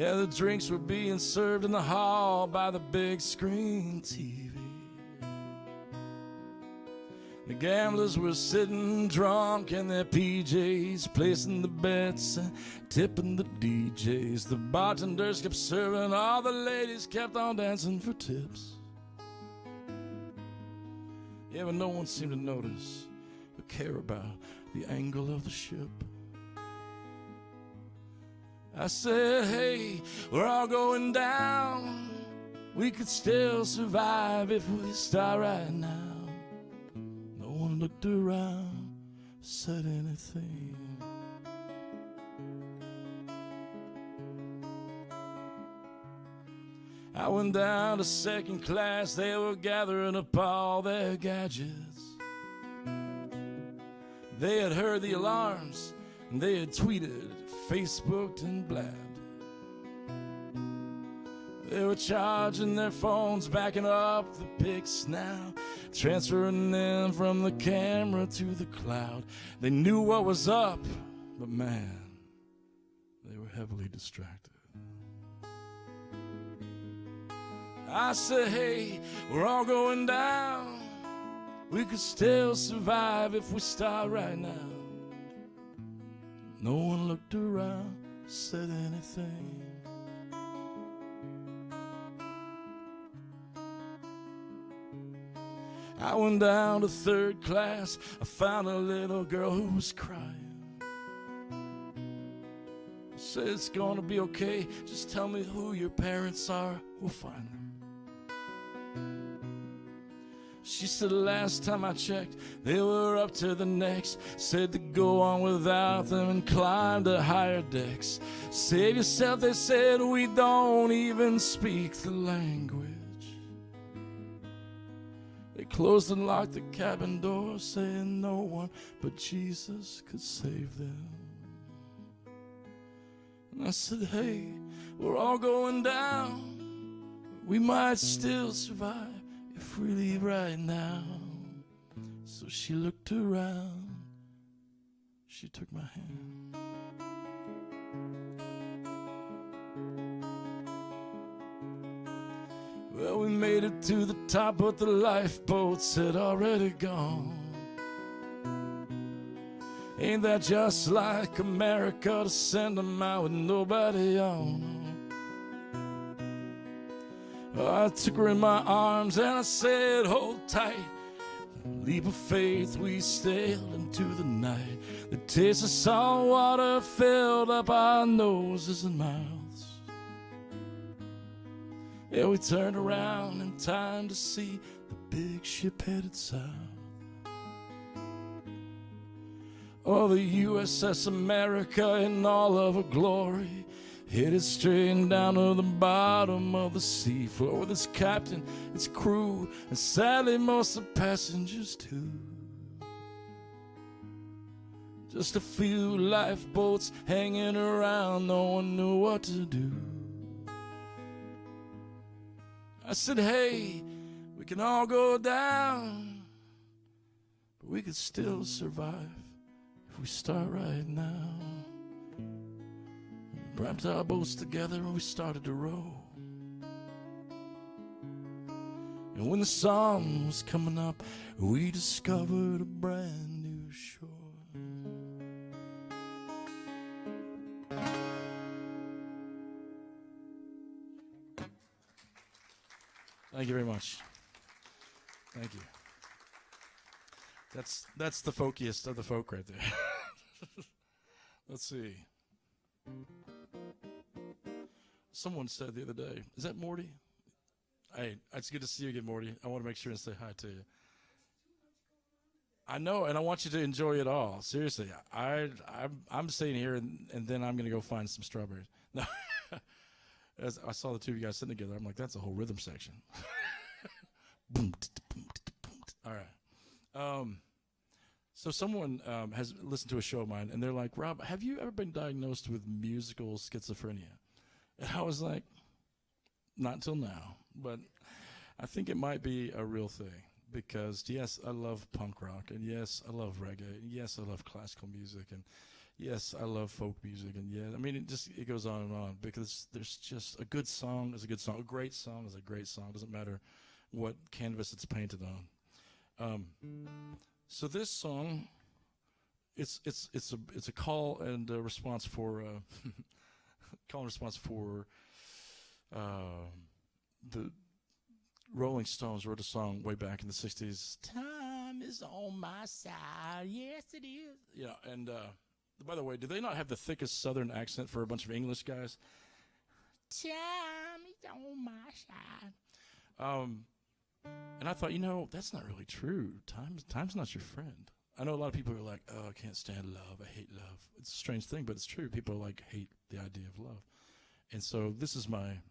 Yeah, the drinks were being served in the hall by the big screen TV. The gamblers were sitting drunk in their PJs, placing the bets and tipping the DJs. The bartenders kept serving, all the ladies kept on dancing for tips. Yeah, but no one seemed to notice or care about the angle of the ship. I said, hey, we're all going down. We could still survive if we start right now. No one looked around, said anything. I went down to second class. They were gathering up all their gadgets. They had heard the alarms, and they had tweeted, Facebooked, and blabbed. They were charging their phones, backing up the pics now, transferring them from the camera to the cloud. They knew what was up, but man, they were heavily distracted. I said, hey, we're all going down. We could still survive if we start right now. No one looked around, said anything. I went down to third class. I found a little girl who was crying. I said, it's gonna be okay. Just tell me who your parents are. We'll find them. She said, last time I checked, they were up to the necks. Said to go on without them and climb to higher decks. Save yourself, they said, we don't even speak the language. They closed and locked the cabin door, saying no one but Jesus could save them. And I said, hey, we're all going down. We might still survive if we leave right now. So she looked around, she took my hand. Well, we made it to the top, but the lifeboats had already gone. Ain't that just like America, to send them out with nobody on? I took her in my arms and I said, hold tight. Leap of faith, we sailed into the night. The taste of salt water filled up our noses and mouths. Yeah, we turned around in time to see the big ship headed south. Oh, the USS America in all of her glory, headed straight down to the bottom of the sea floor, with its captain, its crew, and sadly most of the passengers too. Just a few lifeboats hanging around, no one knew what to do. I said, hey, we can all go down, but we could still survive if we start right now. We wrapped our boats together and we started to row. And when the sun was coming up, we discovered a brand new shore. Thank you very much. Thank you. That's the folkiest of the folk right there. Let's see. Someone said the other day, is that Morty? Hey, it's good to see you again, Morty. I want to make sure and say hi to you. I know, and I want you to enjoy it all. Seriously, I'm staying here, and then I'm going to go find some strawberries. No. As I saw the two of you guys sitting together, I'm like, that's a whole rhythm section. Boom, boom, boom. All right. So someone has listened to a show of mine, and they're like, Rob, have you ever been diagnosed with musical schizophrenia? And I was like, not until now. But I think it might be a real thing. Because, yes, I love punk rock. And, yes, I love reggae. And, yes, I love classical music. And, yes, I love folk music, and yeah, I mean, it goes on and on because there's just a good song is a good song, a great song is a great song. It doesn't matter what canvas it's painted on. So this song, it's a call and a response for call and response for the Rolling Stones wrote a song way back in the '60s. Time is on my side, yes it is. Yeah, and by the way, do they not have the thickest Southern accent for a bunch of English guys? Time is on my side. And I thought, that's not really true. Time's not your friend. I know a lot of people are like, oh, I can't stand love. I hate love. It's a strange thing, but it's true. People like hate the idea of love. And so this is my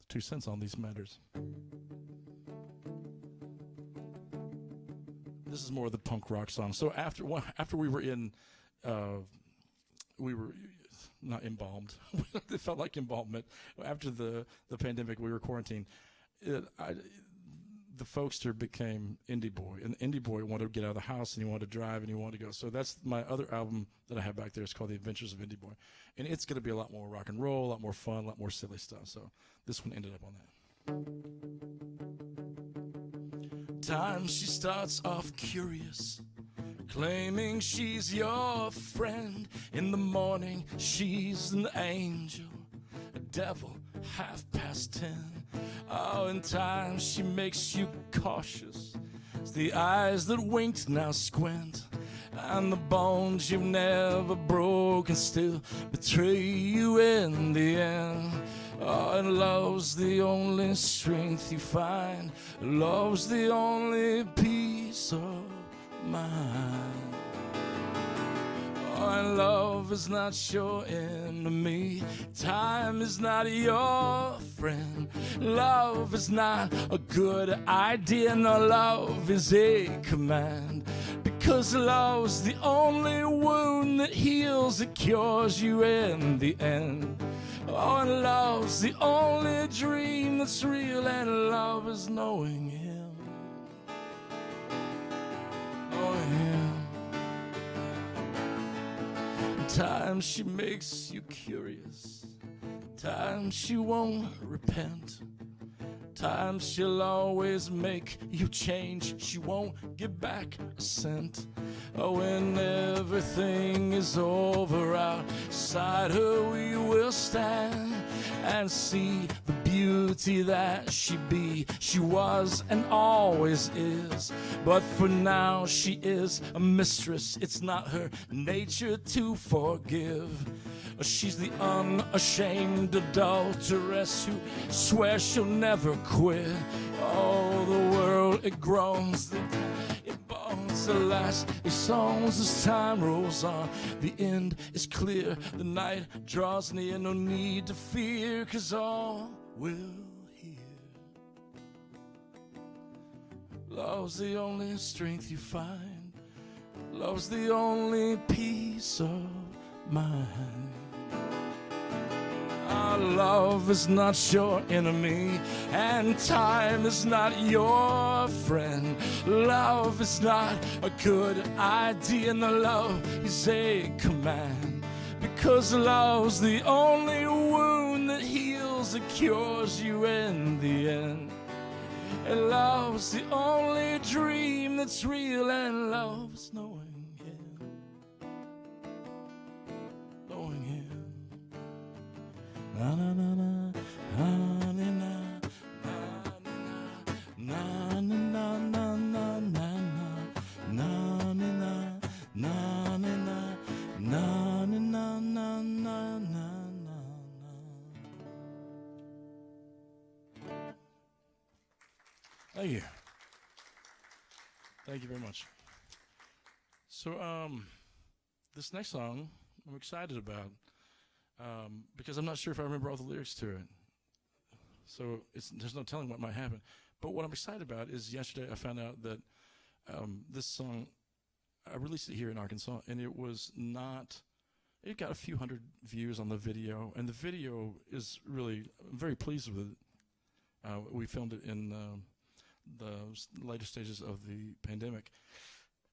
2 cents on these matters. This is more of the punk rock song. So after we were we were not embalmed. It felt like embalmment. After the pandemic, we were quarantined. The folkster became Indie Boy, and Indie Boy wanted to get out of the house, and he wanted to drive, and he wanted to go. So that's my other album that I have back there. It's called The Adventures of Indie Boy, and it's going to be a lot more rock and roll, a lot more fun, a lot more silly stuff. So this one ended up on that. Times she starts off curious, claiming she's your friend. In the morning, she's an angel, a devil, 10:30. Oh, in time she makes you cautious. It's the eyes that winked now squint, and the bones you've never broken still betray you in the end. Oh, and love's the only strength you find. Love's the only peace of mind. Oh, and love is not your enemy. Time is not your friend. Love is not a good idea. No, love is a command. Because love's the only wound that heals, it cures you in the end. Oh, and love's the only dream that's real, and love is knowing him. Knowing him. Times she makes you curious. Times she won't repent. Times she'll always make you change. She won't give back a cent. Oh, when everything is over, outside her we will stand and see the beauty that she was and always is. But for now she is a mistress. It's not her nature to forgive. She's the unashamed adulteress who swears she'll never quit. Oh, the world, it groans, it bones, alas, it songs as time rolls on. The end is clear, the night draws near. No need to fear, 'cause all will hear. Love's the only strength you find. Love's the only peace of mind. Our love is not your enemy, and time is not your friend. Love is not a good idea, and the love is a command. Because love's the only wound that heals, it cures you in the end. And love's the only dream that's real, and love's knowing him. Knowing him. Na na na na, na na na, na na na na na na na na na na na na na na. Thank you. Thank you very much. So, this next song I'm excited about. Because I'm not sure if I remember all the lyrics to it. So there's no telling what might happen. But what I'm excited about is yesterday I found out that this song, I released it here in Arkansas, and it got a few hundred views on the video, and the video is really, I'm very pleased with it. We filmed it in the later stages of the pandemic.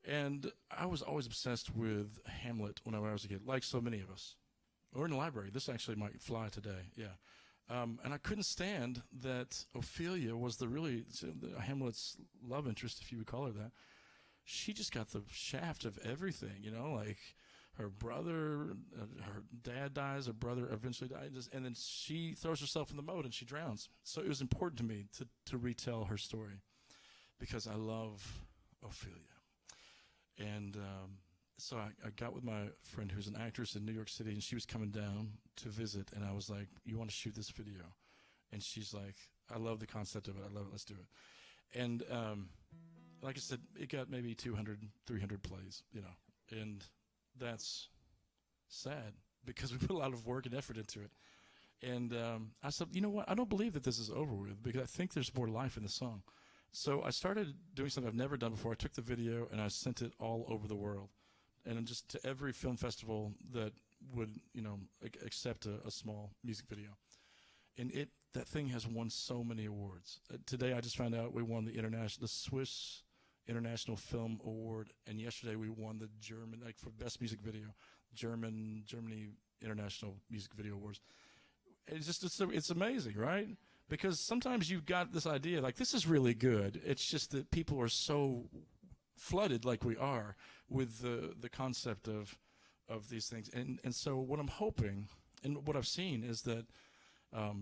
And I was always obsessed with Hamlet when I was a kid, like so many of us. Or in the library. This actually might fly today, yeah. And I couldn't stand that Ophelia was the Hamlet's love interest, if you would call her that. She just got the shaft of everything, like her brother, her dad dies, her brother eventually dies, and then she throws herself in the moat and she drowns. So it was important to me to retell her story because I love Ophelia. And so I got with my friend who's an actress in New York City, and she was coming down to visit, and I was like, you want to shoot this video? And she's like, I love the concept of it. I love it. Let's do it. And like I said, it got maybe 200, 300 plays, and that's sad because we put a lot of work and effort into it. And I said, you know what? I don't believe that this is over with because I think there's more life in the song. So I started doing something I've never done before. I took the video and I sent it all over the world. And just to every film festival that would, accept a small music video. And that thing has won so many awards. Today I just found out we won the Swiss International Film Award, and yesterday we won the German, for best music video, Germany International Music Video Awards. It's amazing, right? Because sometimes you've got this idea, this is really good. It's just that people are so flooded like we are with the concept of these things. And so what I'm hoping and what I've seen is that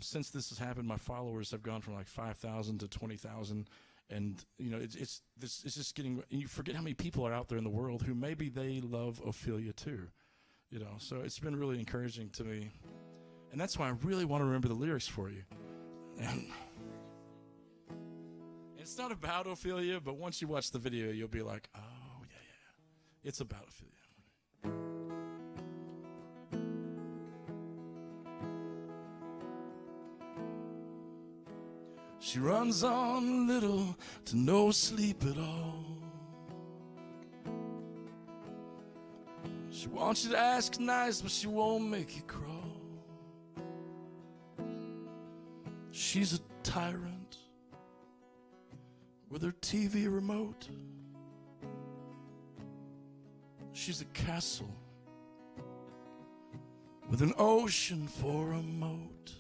since this has happened, my followers have gone from 5,000 to 20,000. And, it's just getting, you forget how many people are out there in the world who maybe they love Ophelia too, So it's been really encouraging to me. And that's why I really want to remember the lyrics for you. And it's not about Ophelia, but once you watch the video, you'll be like, oh, yeah. It's about Ophelia. She runs on little to no sleep at all. She wants you to ask nice, but she won't make you crawl. She's a tyrant with her TV remote. She's a castle with an ocean for a moat.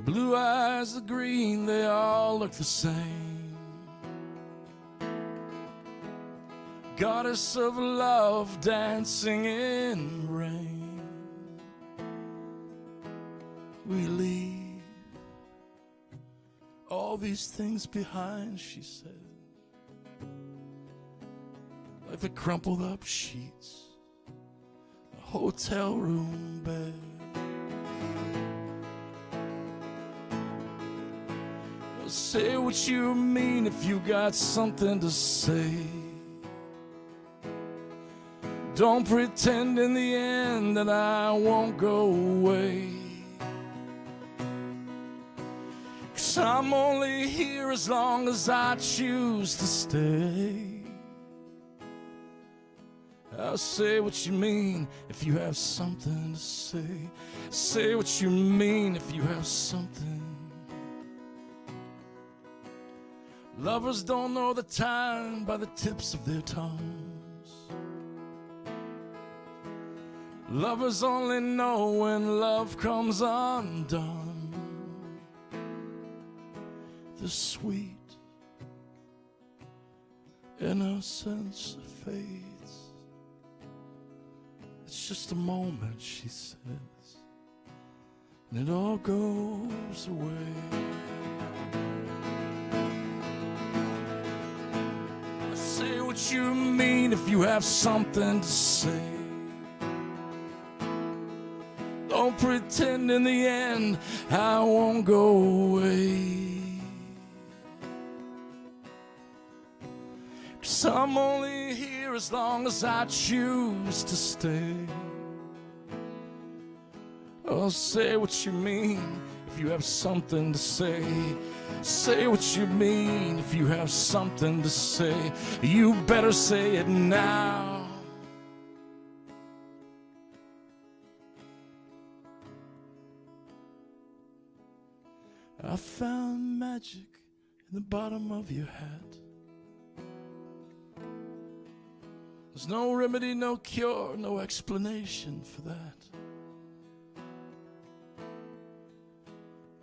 Blue eyes are green, they all look the same. Goddess of love dancing in rain. We leave all these things behind, she said, like the crumpled up sheets, a hotel room bed. Say what you mean if you got something to say. Don't pretend in the end that I won't go away. 'Cause I'm only here as long as I choose to stay. I'll say what you mean if you have something to say. Say what you mean if you have something. Lovers don't know the time by the tips of their tongues. Lovers only know when love comes undone. The sweet innocence fades. It's just a moment, she says, and it all goes away. Say what you mean if you have something to say. Don't pretend in the end I won't go away. 'Cause I'm only here as long as I choose to stay. Oh, say what you mean if you have something to say. Say what you mean if you have something to say. You better say it now. I found magic in the bottom of your hat. There's no remedy, no cure, no explanation for that.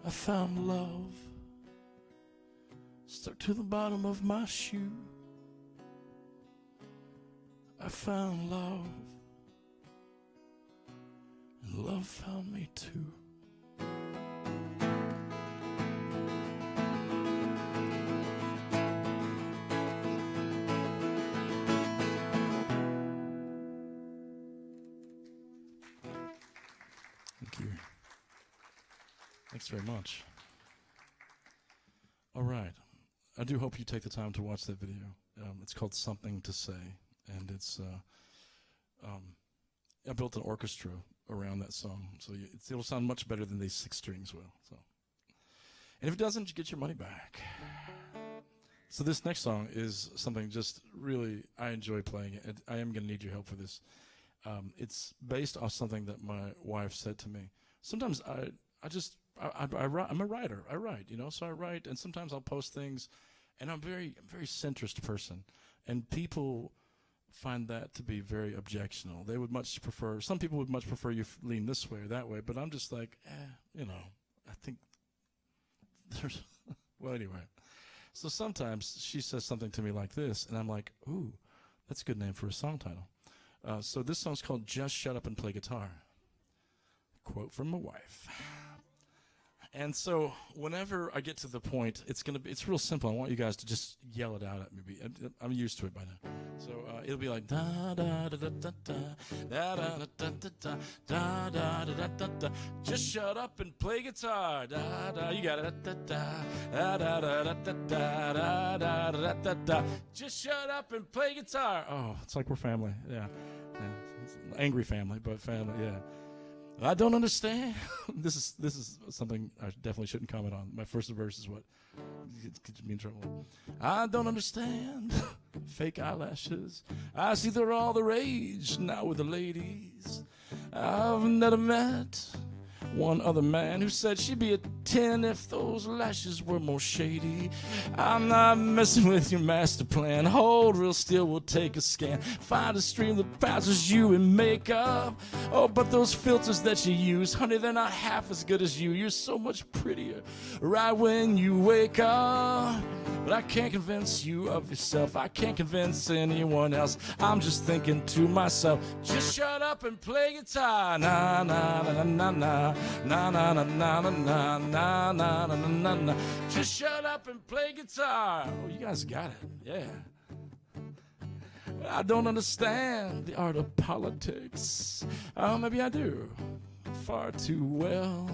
I found love stuck to the bottom of my shoe. I found love, and love found me too. Thank you. Thanks very much. All right. I do hope you take the time to watch that video. It's called Something to Say, and it's I built an orchestra around that song, so it'll sound much better than these 6 strings will. So, and if it doesn't, you get your money back. So this next song is something just really, I enjoy playing it. I am going to need your help for this. It's based off something that my wife said to me. Sometimes I write. I'm a writer. I write, so I write, and sometimes I'll post things, and I'm a very centrist person, and people find that to be very objectionable. They would much prefer, some people would much prefer you lean this way or that way, but I'm just like, I think there's, well, anyway. So sometimes she says something to me like this, and I'm like, ooh, that's a good name for a song title. So this song's called Just Shut Up and Play Guitar. Quote from my wife. And so whenever I get to the point, it's real simple. I want you guys to just yell it out at me. I'm used to it by now. So it'll be like da da da da da da da da da da da da da da da. Just shut up and play guitar. Da da, you got it. Da da da da da da da da da da da. Just shut up and play guitar. Oh, it's like we're family. Yeah. It's an angry family, but family. Yeah. I don't understand. This is something I definitely shouldn't comment on. My first verse is what gets me in trouble. I don't understand fake eyelashes. I see they're all the rage now with the ladies. I've never met one other man who said she'd be a 10 if those lashes were more shady. I'm not messing with your master plan. Hold real still, we'll take a scan. Find a stream that passes you in makeup. Oh, but those filters that you use, honey, they're not half as good as you. You're so much prettier right when you wake up. But I can't convince you of yourself. I can't convince anyone else. I'm just thinking to myself, just shut up and play guitar. Na na na na na na na na na na na na na na na na. Just shut up and play guitar. Oh, you guys got it. Yeah. I don't understand the art of politics. Oh, maybe I do. Far too well.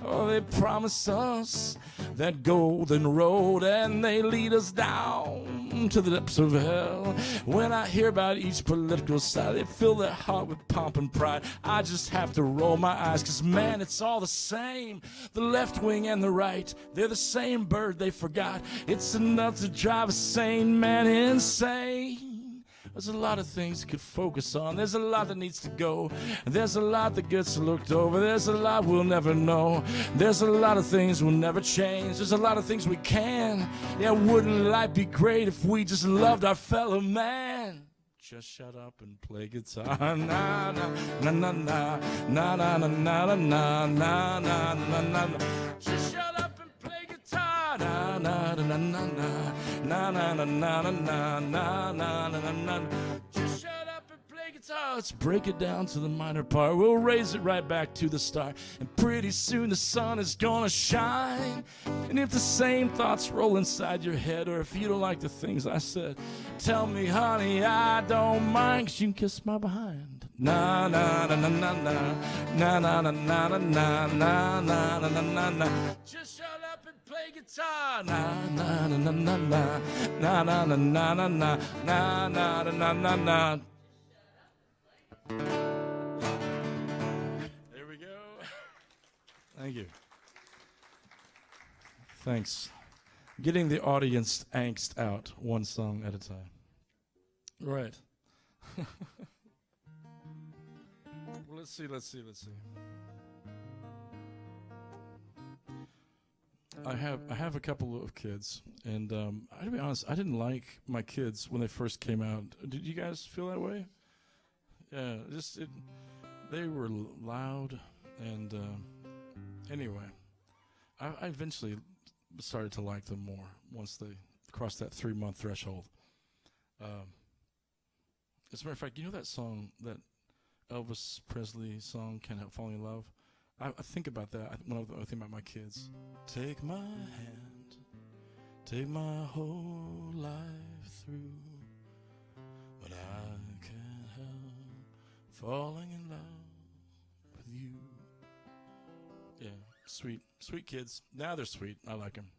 Oh, they promise us that golden road, and they lead us down to the depths of hell. When I hear about each political side, they fill their heart with pomp and pride. I just have to roll my eyes, 'cause man, it's all the same. The left wing and the right, they're the same bird they forgot. It's enough to drive a sane man insane. There's a lot of things you could focus on. There's a lot that needs to go. There's a lot that gets looked over. There's a lot we'll never know. There's a lot of things we'll never change. There's a lot of things we can. Yeah, wouldn't life be great if we just loved our fellow man? Just shut up and play guitar. Na na na na na na na na na na na na na na. Just shut up and play guitar. Na na na na na na na na na na na na na na. Just shut up and play guitar. Let's break it down to the minor part. We'll raise it right back to the start. And pretty soon the sun is gonna shine. And if the same thoughts roll inside your head, or if you don't like the things I said, tell me, honey, I don't mind, 'cause you can kiss my behind. Na na na na na na na na na na na na na na na na na. Just shut up and play guitar. Na na na na na na na na na na na na na na na na. There we go. Thank you. Thanks. Getting the audience angst out one song at a time. Right. Well, let's see. I have a couple of kids, and to be honest, I didn't like my kids when they first came out. Did you guys feel that way? Yeah, they were loud, and anyway, I eventually started to like them more once they crossed that 3-month threshold. As a matter of fact, you know that song, that Elvis Presley song, "Can't Help Falling in Love"? I think about that when I think about my kids. Take my hand, take my whole life through, but I can't help falling in love with you. Yeah, sweet kids. Now they're sweet. I like them.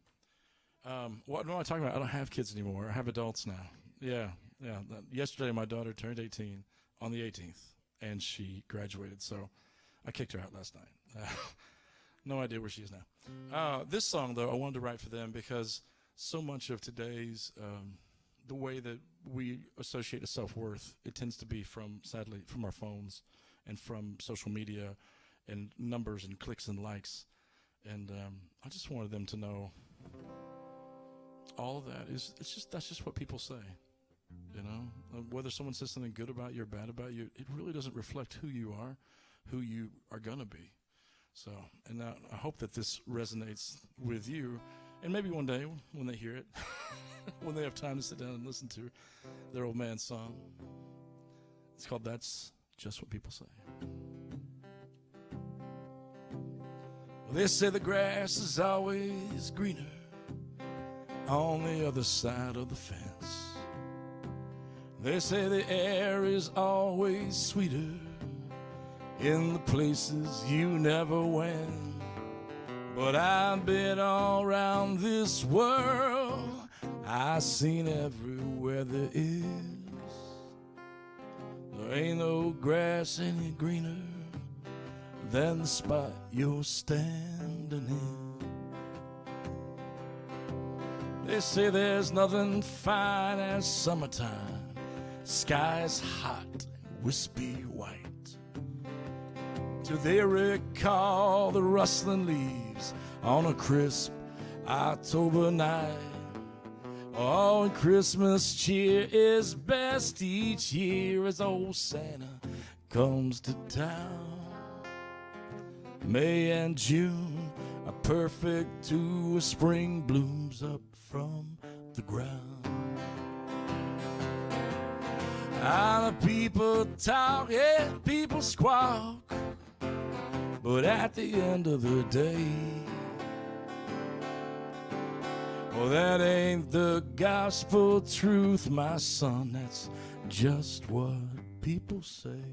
What am I talking about? I don't have kids anymore. I have adults now. Yeah. Yesterday, my daughter turned 18 on the 18th, and she graduated. So I kicked her out last night. No idea where she is now. This song, though, I wanted to write for them because so much of today's, the way that we associate a self-worth, it tends to be sadly, from our phones and from social media and numbers and clicks and likes. And I just wanted them to know all of that that's just what people say. You know, whether someone says something good about you or bad about you, it really doesn't reflect who you are going to be. So, and I hope that this resonates with you, and maybe one day when they hear it, when they have time to sit down and listen to their old man's song. It's called "That's Just What People Say." Well, they say the grass is always greener on the other side of the fence. They say the air is always sweeter in the places you never went. But I've been all around this world, I've seen everywhere there is. There ain't no grass any greener than the spot you're standing in. They say there's nothing fine as summertime, sky's hot, wispy white. Till they recall the rustling leaves on a crisp October night. Oh, and Christmas cheer is best each year as old Santa comes to town. May and June are perfect too, as spring blooms up from the ground. And the people talk, yeah, people squawk, but at the end of the day, well, that ain't the gospel truth, my son. That's just what people say.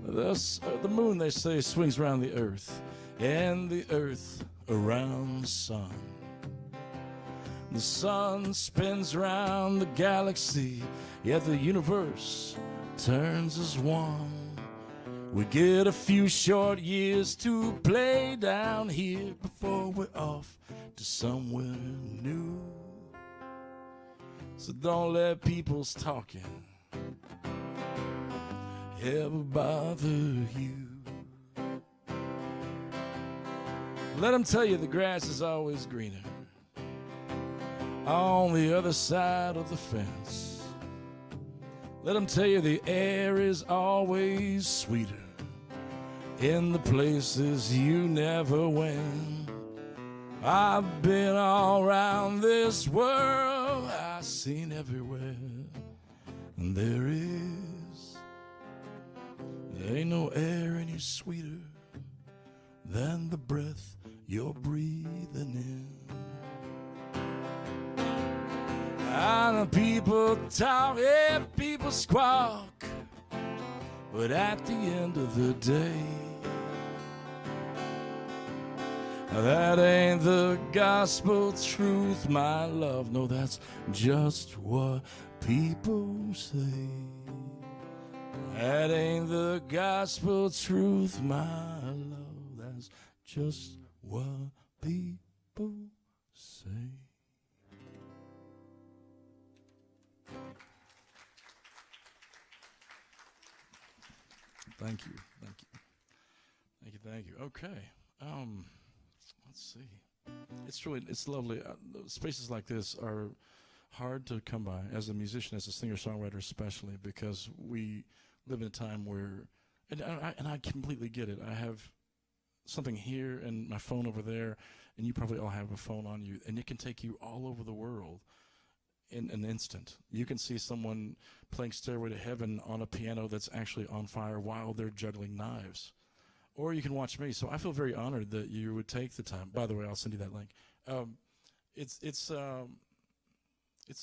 The moon, they say, swings around the earth, and the earth around the sun. The sun spins around the galaxy, yet the universe turns as one. We get a few short years to play down here before we're off to somewhere new. So don't let people's talking ever bother you. Let them tell you the grass is always greener on the other side of the fence. Let them tell you the air is always sweeter in the places you never went. I've been all around this world, I've seen everywhere, and there ain't no air any sweeter than the breath you're breathing in. And the people talk, yeah, people squawk, but at the end of the day, that ain't the gospel truth, my love. No, that's just what people say. That ain't the gospel truth, my love. That's just what people say. Thank you. Thank you. Okay. Let's see. It's lovely. Spaces like this are hard to come by as a musician, as a singer-songwriter especially, because we live in a time where, and I completely get it. I have something here and my phone over there, and you probably all have a phone on you, and it can take you all over the world in an instant. You can see someone playing Stairway to Heaven on a piano that's actually on fire while they're juggling knives. Or you can watch me. So I feel very honored that you would take the time. By the way, I'll send you that link. It's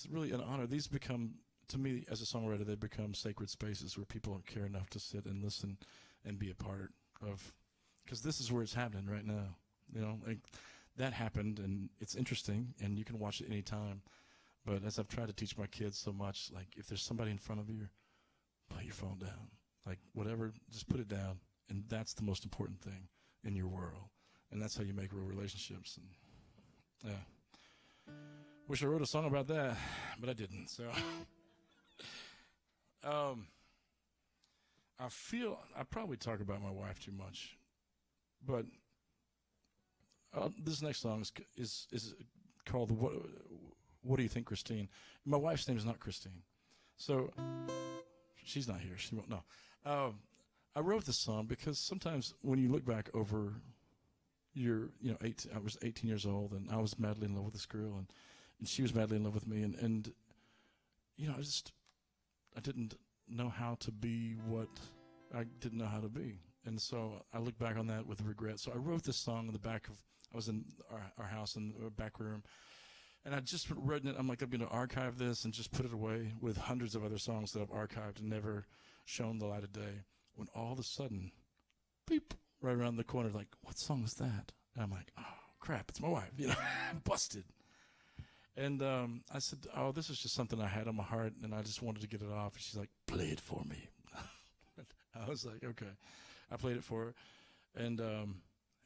really an honor. These become, to me as a songwriter, they become sacred spaces where people care enough to sit and listen and be a part of. Because this is where it's happening right now. You know, like, that happened, and it's interesting, and you can watch it any time. But as I've tried to teach my kids so much, like, if there's somebody in front of you, put your phone down. Like, whatever, just put it down. And that's the most important thing in your world. And that's how you make real relationships. And yeah. Wish I wrote a song about that, but I didn't. So I feel I probably talk about my wife too much. But this next song is called What Do You Think, Christine? My wife's name is not Christine. So she's not here. She won't know. I wrote this song because sometimes when you look back over your, I was 18 years old, and I was madly in love with this girl, and she was madly in love with me, and I didn't know how to be what I didn't know how to be. And so I look back on that with regret. So I wrote this song in the back of, I was in our house in the back room, and I just written it. I'm like, I'm going to archive this and just put it away with hundreds of other songs that I've archived and never shown the light of day. When all of a sudden, beep, right around the corner, like, what song is that? And I'm like, oh, crap, it's my wife. I'm busted. And I said, oh, this is just something I had on my heart, and I just wanted to get it off. And she's like, play it for me. I was like, okay. I played it for her. And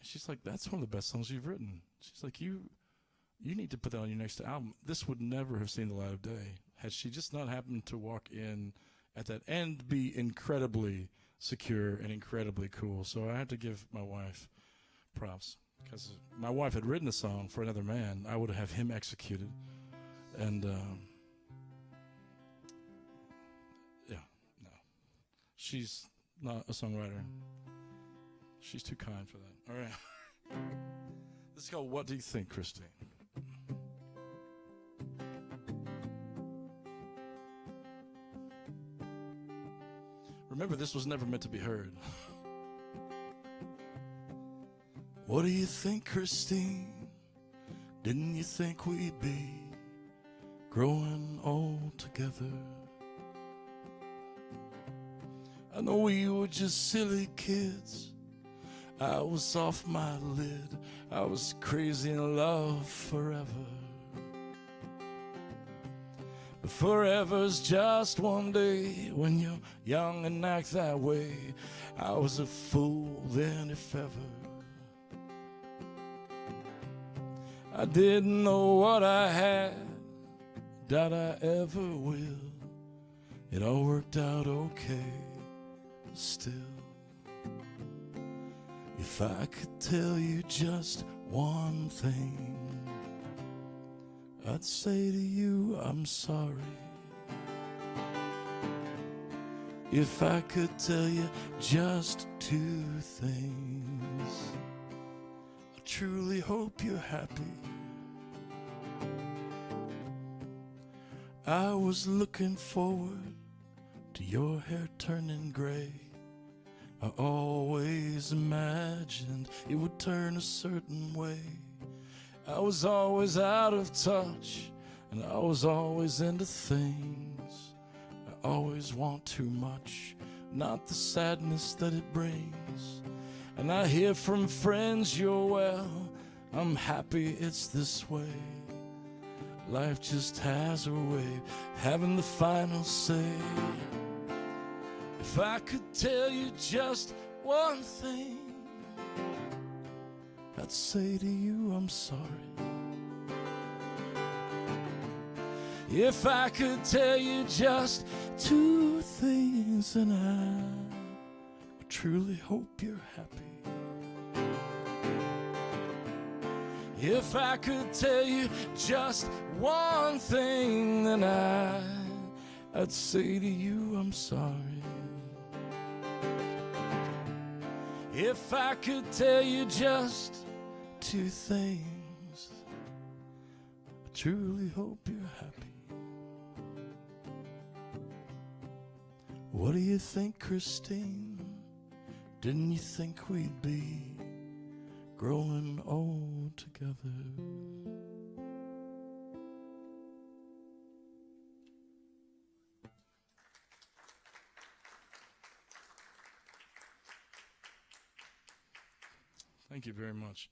she's like, that's one of the best songs you've written. She's like, you need to put that on your next album. This would never have seen the light of day had she just not happened to walk in at that and be incredibly secure and incredibly cool. So I had to give my wife props, because if my wife had written a song for another man, I would have him executed. And yeah, no, she's not a songwriter. She's too kind for that. All right. This is called What Do You Think, Christine? Remember, this was never meant to be heard. What do you think, Christine? Didn't you think we'd be growing old together? I know we were just silly kids. I was off my lid. I was crazy in love forever. But forever's just one day. When you're young and act that way, I was a fool then, if ever. I didn't know what I had, doubt I ever will. It all worked out okay, still. If I could tell you just one thing, I'd say to you, I'm sorry. If I could tell you just two things, I truly hope you're happy. I was looking forward to your hair turning gray. I always imagined it would turn a certain way. I was always out of touch, and I was always into things. I always want too much, not the sadness that it brings. And I hear from friends you're well, I'm happy it's this way. Life just has a way, having the final say. If I could tell you just one thing, I'd say to you, I'm sorry. If I could tell you just two things, and I truly hope you're happy. If I could tell you just one thing, then I'd say to you, I'm sorry. If I could tell you just two things, I truly hope you're happy. What do you think, Christine? Didn't you think we'd be growing old together? Thank you very much.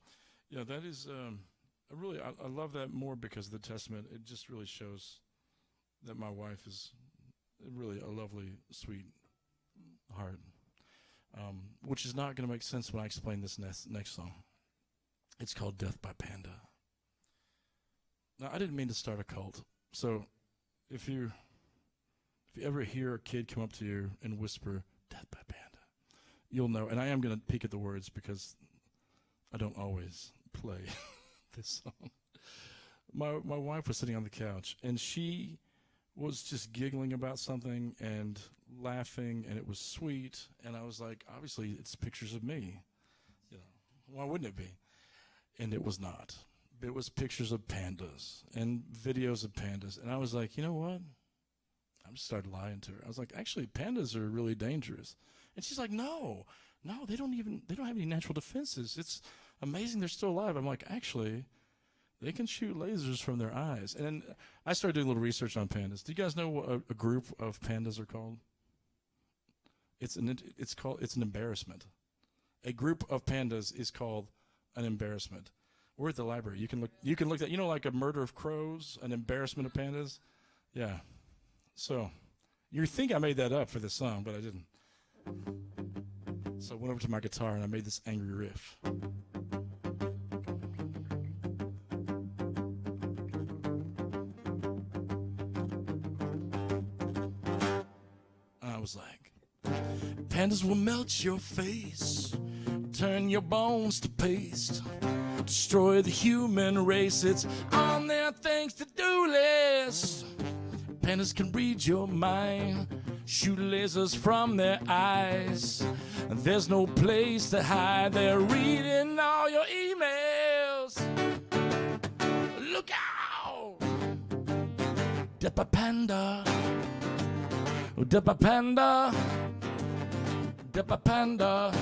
Yeah, that is, I love that more because of the testament. It just really shows that my wife is really a lovely, sweet heart, which is not going to make sense when I explain this next song. It's called Death by Panda. Now, I didn't mean to start a cult, so if you ever hear a kid come up to you and whisper, Death by Panda, you'll know. And I am going to peek at the words because I don't always play this song. My wife was sitting on the couch, and she was just giggling about something and laughing, and it was sweet. And I was like, obviously, it's pictures of me. You know, why wouldn't it be? And it was not. It was pictures of pandas and videos of pandas. And I was like, you know what? I just started lying to her. I was like, actually, pandas are really dangerous. And she's like, no, they don't have any natural defenses. It's amazing they're still alive. I'm like, actually, they can shoot lasers from their eyes. And then I started doing a little research on pandas. Do you guys know what a group of pandas are called? It's an embarrassment. A group of pandas is called an embarrassment. We're at the library. You can look at, like a murder of crows, an embarrassment of pandas. Yeah. So you think I made that up for this song, but I didn't. So I went over to my guitar and I made this angry riff. I was like, pandas will melt your face, turn your bones to paste, destroy the human race. It's on their things to do list. Pandas can read your mind, shoot lasers from their eyes. There's no place to hide, they're reading all your emails. Look out! Death by Panda. Death by Panda. Death by Panda.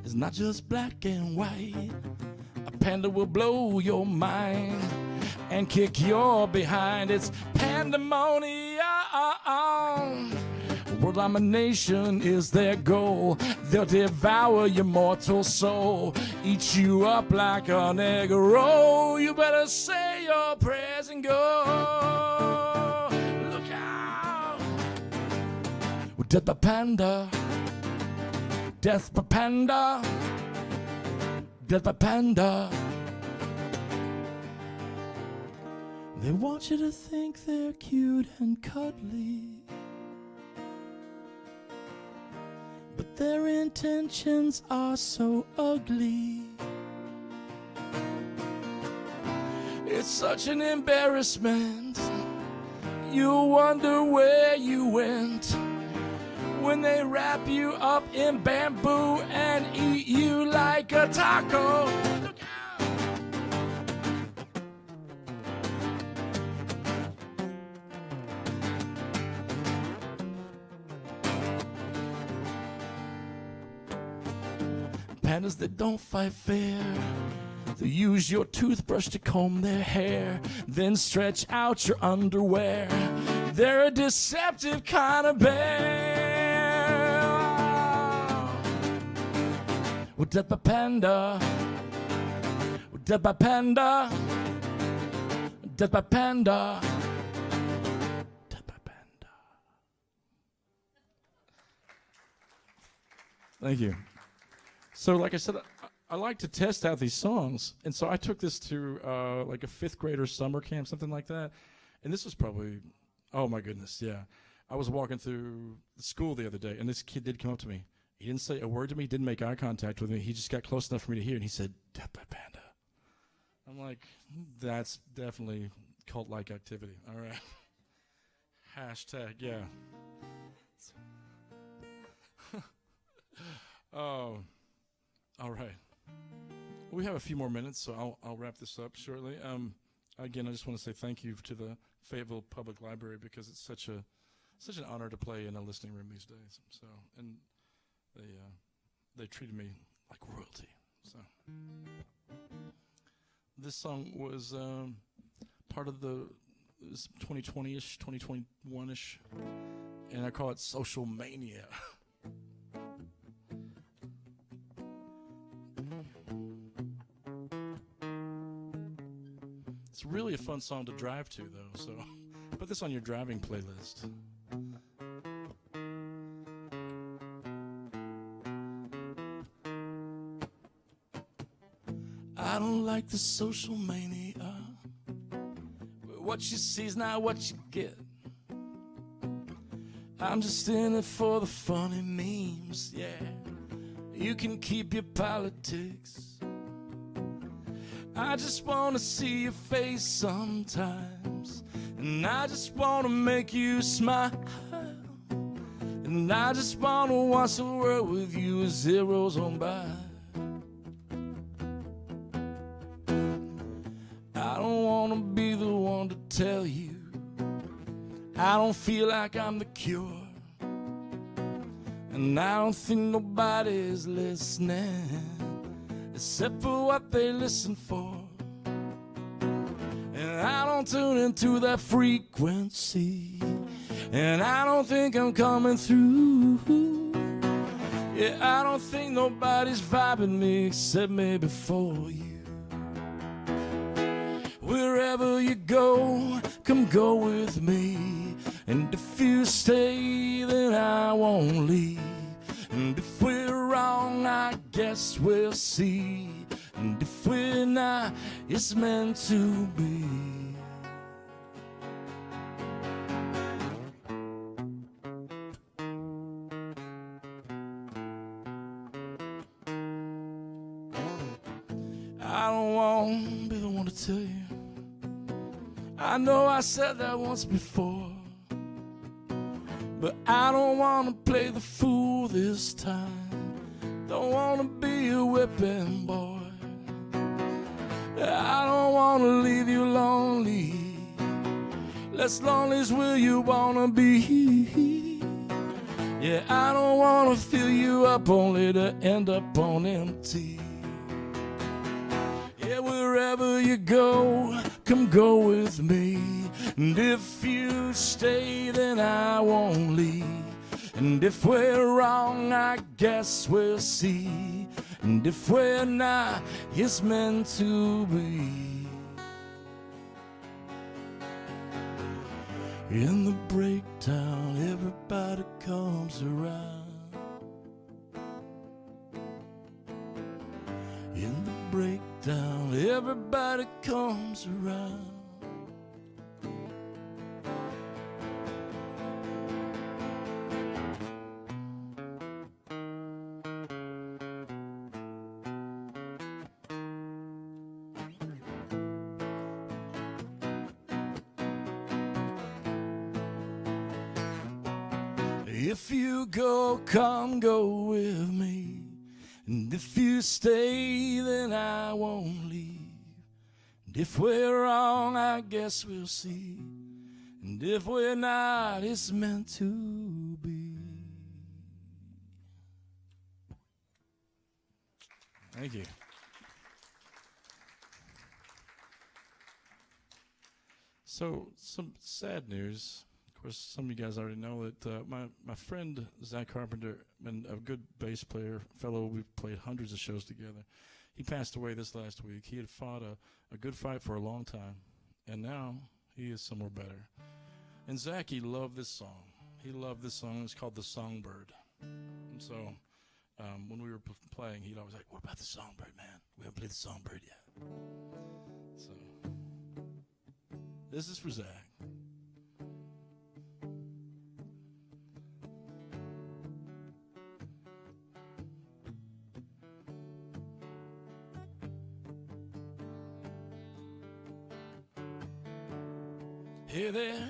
It's not just black and white. A panda will blow your mind and kick your behind. It's pandemonium. World domination is their goal. They'll devour your mortal soul, eat you up like an egg roll. You better say your prayers and go. Look out! Death by Panda. Death by Panda. Death by Panda. They want you to think they're cute and cuddly, but their intentions are so ugly. It's such an embarrassment. You wonder where you went when they wrap you up in bamboo and eat you like a taco. Look out! Pandas that don't fight fair, they use your toothbrush to comb their hair, then stretch out your underwear. They're a deceptive kind of bear. Well, Death by Panda. Well, Death by Panda. Death by Panda. Death by Panda. Thank you. So, like I said, I like to test out these songs, and so I took this to like a fifth grader summer camp, something like that. And this was probably, oh my goodness, yeah. I was walking through the school the other day, and this kid did come up to me. He didn't say a word to me, didn't make eye contact with me. He just got close enough for me to hear, and he said, "Death by Panda." I'm like, that's definitely cult-like activity. All right. Hashtag, yeah. Oh, all right. We have a few more minutes, so I'll wrap this up shortly. Again, I just want to say thank you to the Fayetteville Public Library because it's such an honor to play in a listening room these days. So, and they treated me like royalty. So, this song was part of the 2020-ish, 2021-ish, and I call it Social Mania. It's really a fun song to drive to, though, so put this on your driving playlist. I don't like the social mania, but what you see's not what you get. I'm just in it for the funny memes, yeah. You can keep your politics. I just wanna see your face sometimes, and I just wanna make you smile, and I just wanna watch the world with you as zeros on by. I don't wanna be the one to tell you I don't feel like I'm the cure, and I don't think nobody's listening except for what they listen for. And I don't tune into that frequency, and I don't think I'm coming through. Yeah, I don't think nobody's vibing me except maybe for you. Wherever you go, come go with me, and if you stay, then I won't leave. And if we're wrong, I guess we'll see. And if we're not, it's meant to be. I don't want to be the one to tell you. I know I said that once before, but I don't want to play the fool this time. Don't want to be a whipping boy. I don't want to leave you lonely. Less lonely as will you want to be. Yeah, I don't want to fill you up only to end up on empty. Yeah, wherever you go, come go with me. And if you stay, then I won't leave. And if we're wrong, I guess we'll see. And if we're not, it's meant to be. In the breakdown, everybody comes around. In the breakdown, everybody comes around. If you go, come go with me. And if you stay, then I won't leave. And if we're wrong, I guess we'll see. And if we're not, it's meant to be. Thank you. So, some sad news. Of course, some of you guys already know that my friend Zach Carpenter, and a good bass player, fellow we've played hundreds of shows together, he passed away this last week. He had fought a good fight for a long time, and now he is somewhere better. And Zach, he loved this song. He loved this song. It's called The Songbird. And so when we were playing, he'd always like, "What about the Songbird, man? We haven't played the Songbird yet." So this is for Zach. Hey there,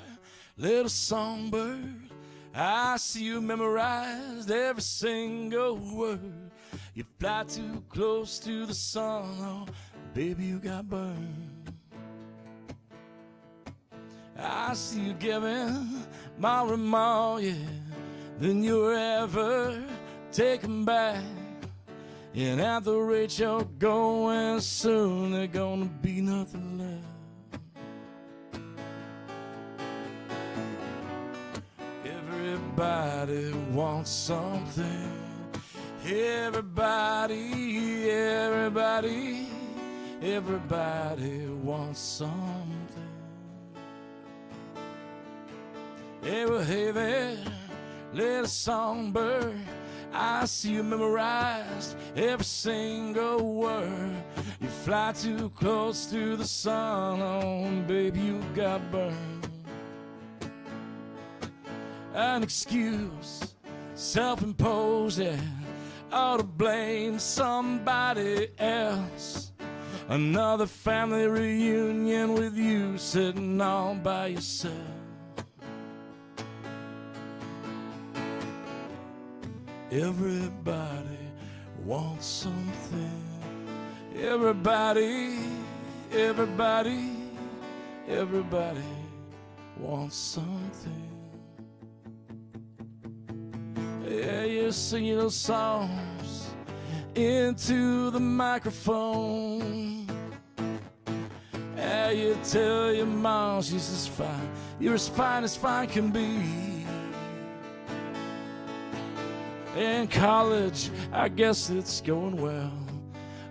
little songbird, I see you memorized every single word. You fly too close to the sun, oh, baby, you got burned. I see you giving more and more, yeah, than you're ever taking back. And at the rate you're going, soon there's gonna be nothing left. Everybody wants something. Everybody, everybody, everybody wants something. Hey, well, hey there, little songbird, I see you memorized every single word. You fly too close to the sun, oh, baby, you got burned. An excuse, self-imposed, yeah, ought to blame somebody else. Another family reunion with you sitting all by yourself. Everybody wants something. Everybody, everybody, everybody wants something. Yeah, you sing your songs into the microphone. Yeah, you tell your mom she's as fine. You're as fine can be. In college, I guess it's going well.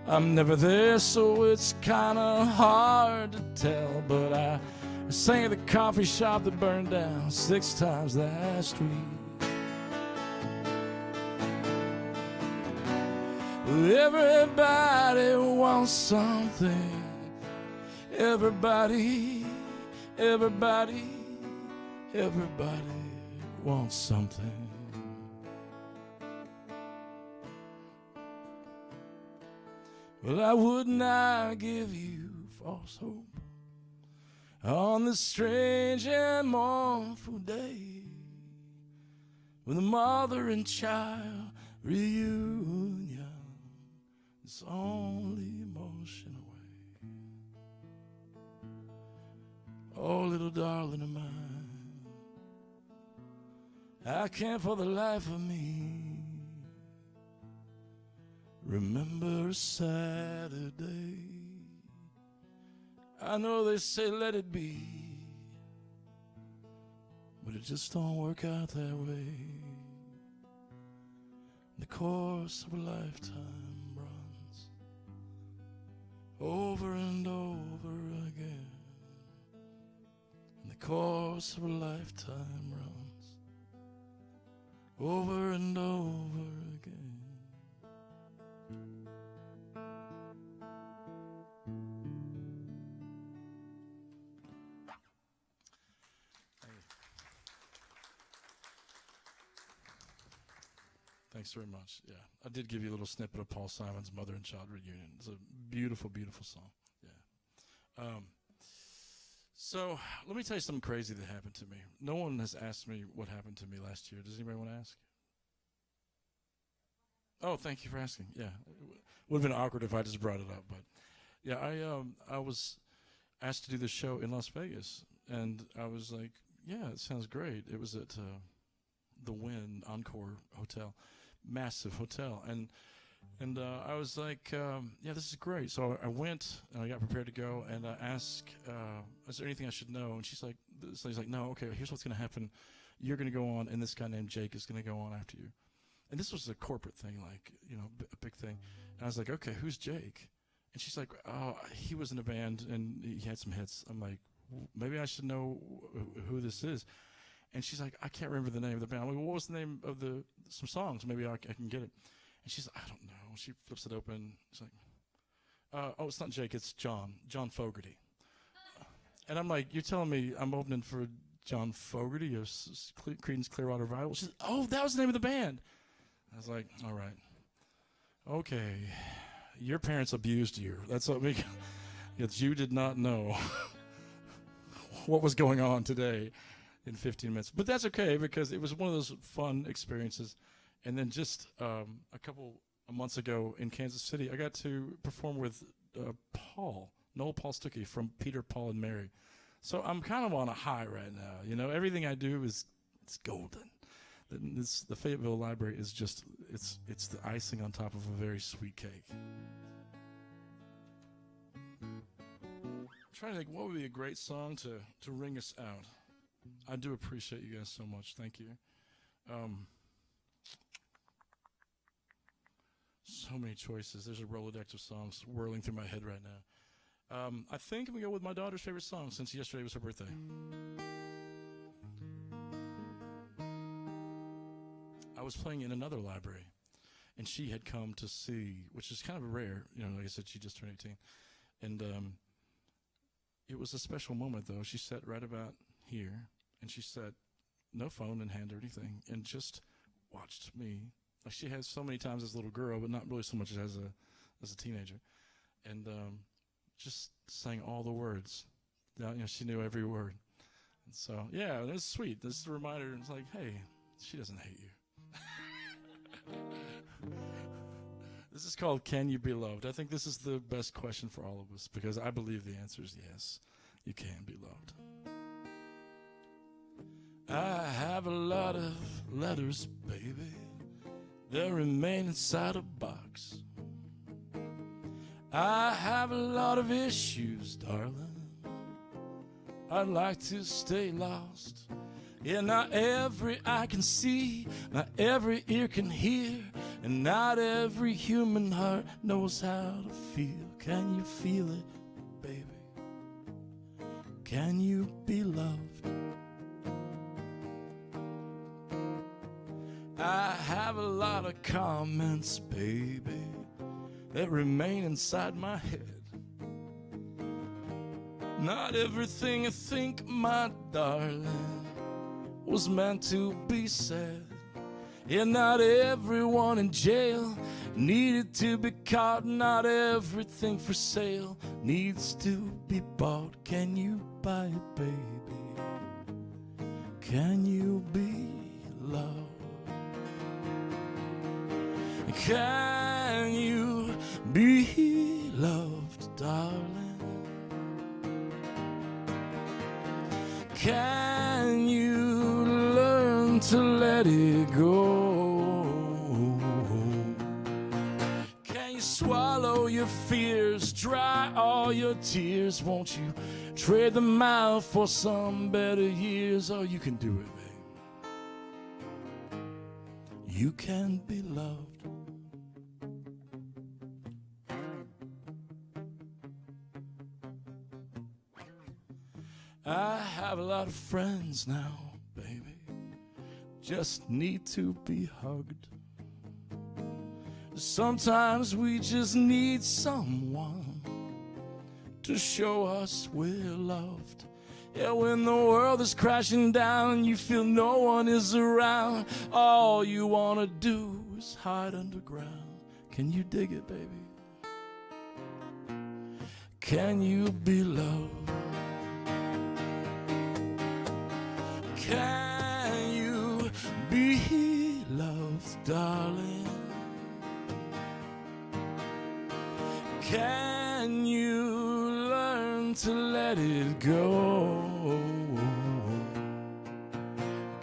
I'm never there, so it's kinda hard to tell. But I sang at the coffee shop that burned down 6 times last week. Everybody wants something. Everybody, everybody, everybody wants something. Well, I would not give you false hope on this strange and mournful day, when the mother and child reunion is only emotion away. Oh, little darling of mine, I can't for the life of me remember a Saturday. I know they say let it be, but it just don't work out that way. The course of a lifetime runs over and over again. And the course of a lifetime runs over and over again. Thanks very much. Yeah, I did give you a little snippet of Paul Simon's Mother and Child Reunion. It's a beautiful, beautiful song. Yeah. So let me tell you something crazy that happened to me. No one has asked me what happened to me last year. Does anybody want to ask? Oh, thank you for asking. Yeah, it would have been awkward if I just brought it up, but yeah, I was asked to do this show in Las Vegas, and I was like, yeah, it sounds great. It was at the Wynn Encore Hotel. Massive hotel, and I was like, yeah, this is great. So I went and I got prepared to go, and I asked, is there anything I should know? And she's like, no, okay, here's what's going to happen. You're going to go on, and this guy named Jake is going to go on after you. And this was a corporate thing, like, you know, a big thing. And I was like, okay, who's Jake? And she's like, oh, he was in a band and he had some hits. I'm like, maybe I should know who this is. And she's like, I can't remember the name of the band. I'm like, well, what was the name of some songs? Maybe I can get it. And she's like, I don't know. She flips it open. She's like, oh, it's not Jake, it's John Fogerty. And I'm like, you're telling me I'm opening for John Fogerty of Creedence Clearwater Revival? She's like, oh, that was the name of the band. I was like, all right. Okay. Your parents abused you. That's what we, because you did not know what was going on today in 15 minutes. But that's okay, because it was one of those fun experiences. And then just a couple of months ago in Kansas City, I got to perform with Noel Paul Stuckey from Peter, Paul, and Mary. So I'm kind of on a high right now. You know, everything I do it's golden. The Fayetteville Library is just, it's the icing on top of a very sweet cake. I'm trying to think what would be a great song to ring us out. I do appreciate you guys so much. Thank you. So many choices. There's a Rolodex of songs whirling through my head right now. I think I'm going to go with my daughter's favorite song, since yesterday was her birthday. I was playing in another library, and she had come to see, which is kind of rare. You know, like I said, she just turned 18. And it was a special moment, though. She sat right about here, and she sat, no phone in hand or anything, and just watched me. Like she has so many times as a little girl, but not really so much as a teenager. And just sang all the words. You know, she knew every word. And so, yeah, it was sweet. This is a reminder. It's like, hey, she doesn't hate you. This is called Can You Be Loved? I think this is the best question for all of us, because I believe the answer is yes, you can be loved. I have a lot of letters, baby. They remain inside a box. I have a lot of issues, darling. I'd like to stay lost. Yeah, not every eye can see, not every ear can hear, and not every human heart knows how to feel. Can you feel it, baby? Can you be loved? I have a lot of comments, baby, that remain inside my head. Not everything I think, my darling, was meant to be said. Yeah, not everyone in jail needed to be caught. Not everything for sale needs to be bought. Can you buy it, baby? Can you be loved? Can you be loved, darling? Can you learn to let it go? Can you swallow your fears, dry all your tears? Won't you trade them out for some better years? Oh, you can do it, babe. You can be loved. I have a lot of friends now, baby, just need to be hugged. Sometimes we just need someone to show us we're loved. Yeah, when the world is crashing down, you feel no one is around, all you want to do is hide underground. Can you dig it, baby? Can you be loved? Can you be loved, darling? Can you learn to let it go?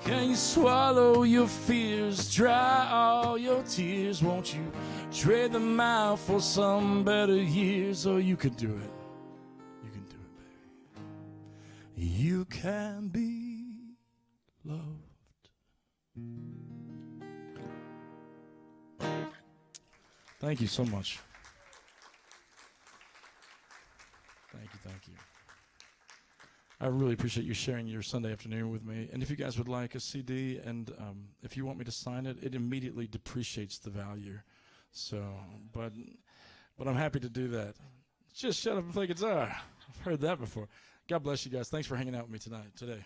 Can you swallow your fears, dry all your tears? Won't you trade them out for some better years? Oh, you can do it. You can do it, baby. You can be loved. Thank you so much. Thank you. I really appreciate you sharing your Sunday afternoon with me. And if you guys would like a CD, and if you want me to sign it, it immediately depreciates the value. So, but I'm happy to do that. Just shut up and play guitar. I've heard that before. God bless you guys. Thanks for hanging out with me today.